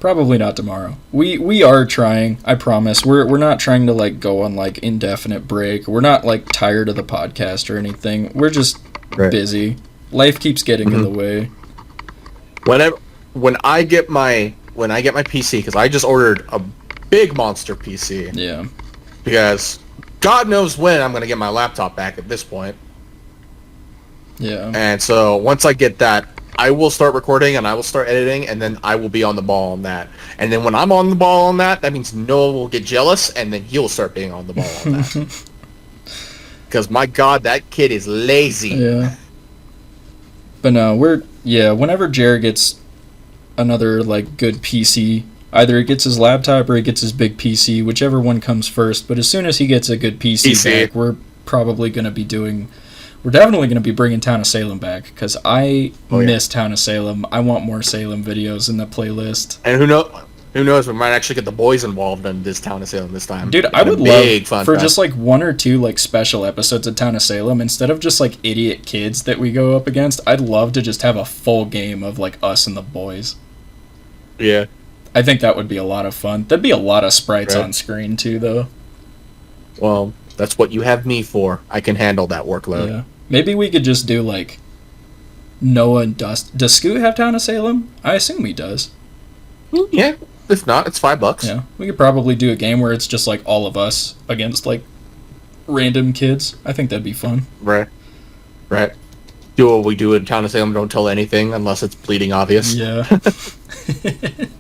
Probably not tomorrow. We are trying, I promise. We're not trying to like go on like indefinite break. We're not like tired of the podcast or anything. We're just busy. Life keeps getting in the way. When I get my PC, because I just ordered a big monster PC. Yeah. Because God knows when I'm gonna get my laptop back at this point. Yeah. And so once I get that, I will start recording and I will start editing, and then I will be on the ball on that. And then when I'm on the ball on that, that means Noah will get jealous, and then he'll start being on the ball on that. Because my God, that kid is lazy. Yeah. But no, whenever Jared gets another like good PC, either he gets his laptop or he gets his big PC, whichever one comes first. But as soon as he gets a good PC back, we're definitely going to be bringing Town of Salem back, because I miss Town of Salem. I want more Salem videos in the playlist. And who knows, we might actually get the boys involved in this Town of Salem this time. Dude, I would love for just like 1 or 2 like special episodes of Town of Salem, instead of just like idiot kids that we go up against. I'd love to just have a full game of like us and the boys. Yeah. I think that would be a lot of fun. There'd be a lot of sprites on screen too, though. Well, that's what you have me for. I can handle that workload. Yeah. Maybe we could just do like Noah and Dust. Does Scoot have Town of Salem? I assume he does. Yeah. If not, it's $5. Yeah. We could probably do a game where it's just like all of us against like random kids. I think that'd be fun. Right. Do what we do in Town of Salem, don't tell anything unless it's bleeding obvious. Yeah.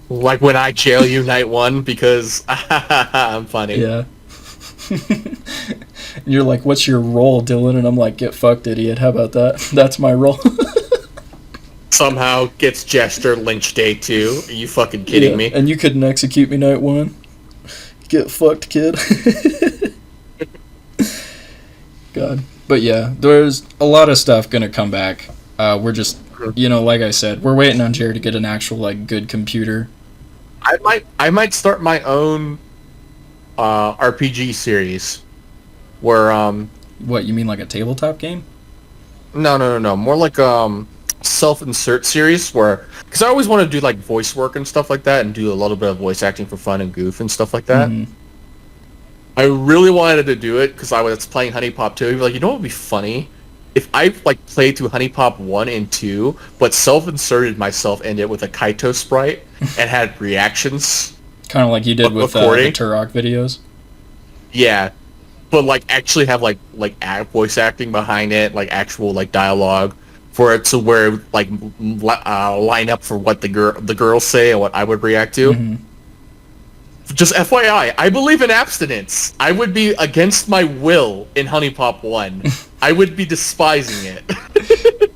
Like when I jail you night 1 because I'm funny. Yeah. And you're like, what's your role, Dylan? And I'm like, get fucked, idiot. How about that? That's my role. Somehow gets gesture lynch day 2. Are you fucking kidding me? And you couldn't execute me night 1. Get fucked, kid. God. But yeah, there's a lot of stuff gonna come back. We're just, like I said, we're waiting on Jared to get an actual like good computer. I might start my own RPG series where What, you mean like a tabletop game? no, more like self-insert series where, because I always want to do like voice work and stuff like that, and do a little bit of voice acting for fun and goof and stuff like that. I really wanted to do it because I was playing Honey Pop 2. Like, you know what would be funny? If I like played through Honey Pop 1 and 2, but self-inserted myself in it with a Kaito sprite and had reactions. Kind of like you did with the Turok videos. Yeah, but like actually have like voice acting behind it, like actual like dialogue for it to where like line up for what the girls say and what I would react to. Just FYI, I believe in abstinence. I would be against my will in Honey Pop 1. I would be despising it.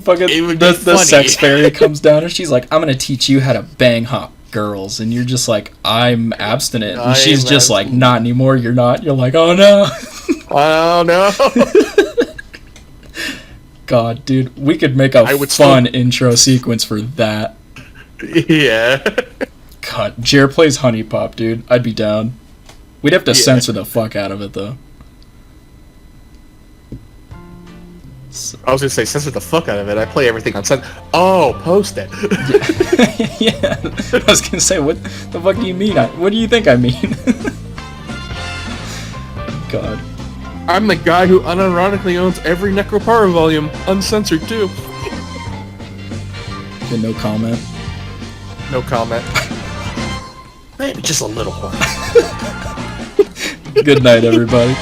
Fucking it would the funny. Sex fairy comes down and she's like, I'm gonna teach you how to bang hot girls, and you're just like, I'm abstinent, and she's just like, not anymore, you're not. You're like, oh no. Oh no. God, dude, we could make a fun intro sequence for that. Yeah. God, Jer plays Honey Pop, dude. I'd be down. We'd have to censor the fuck out of it, though. I was gonna say, censor the fuck out of it. I play everything on censor. Oh, post it. Yeah. I was gonna say, what the fuck do you mean? What do you think I mean? God. I'm the guy who unironically owns every Necropara volume, uncensored too. Okay, no comment. No comment. Maybe just a little one. Good night, everybody.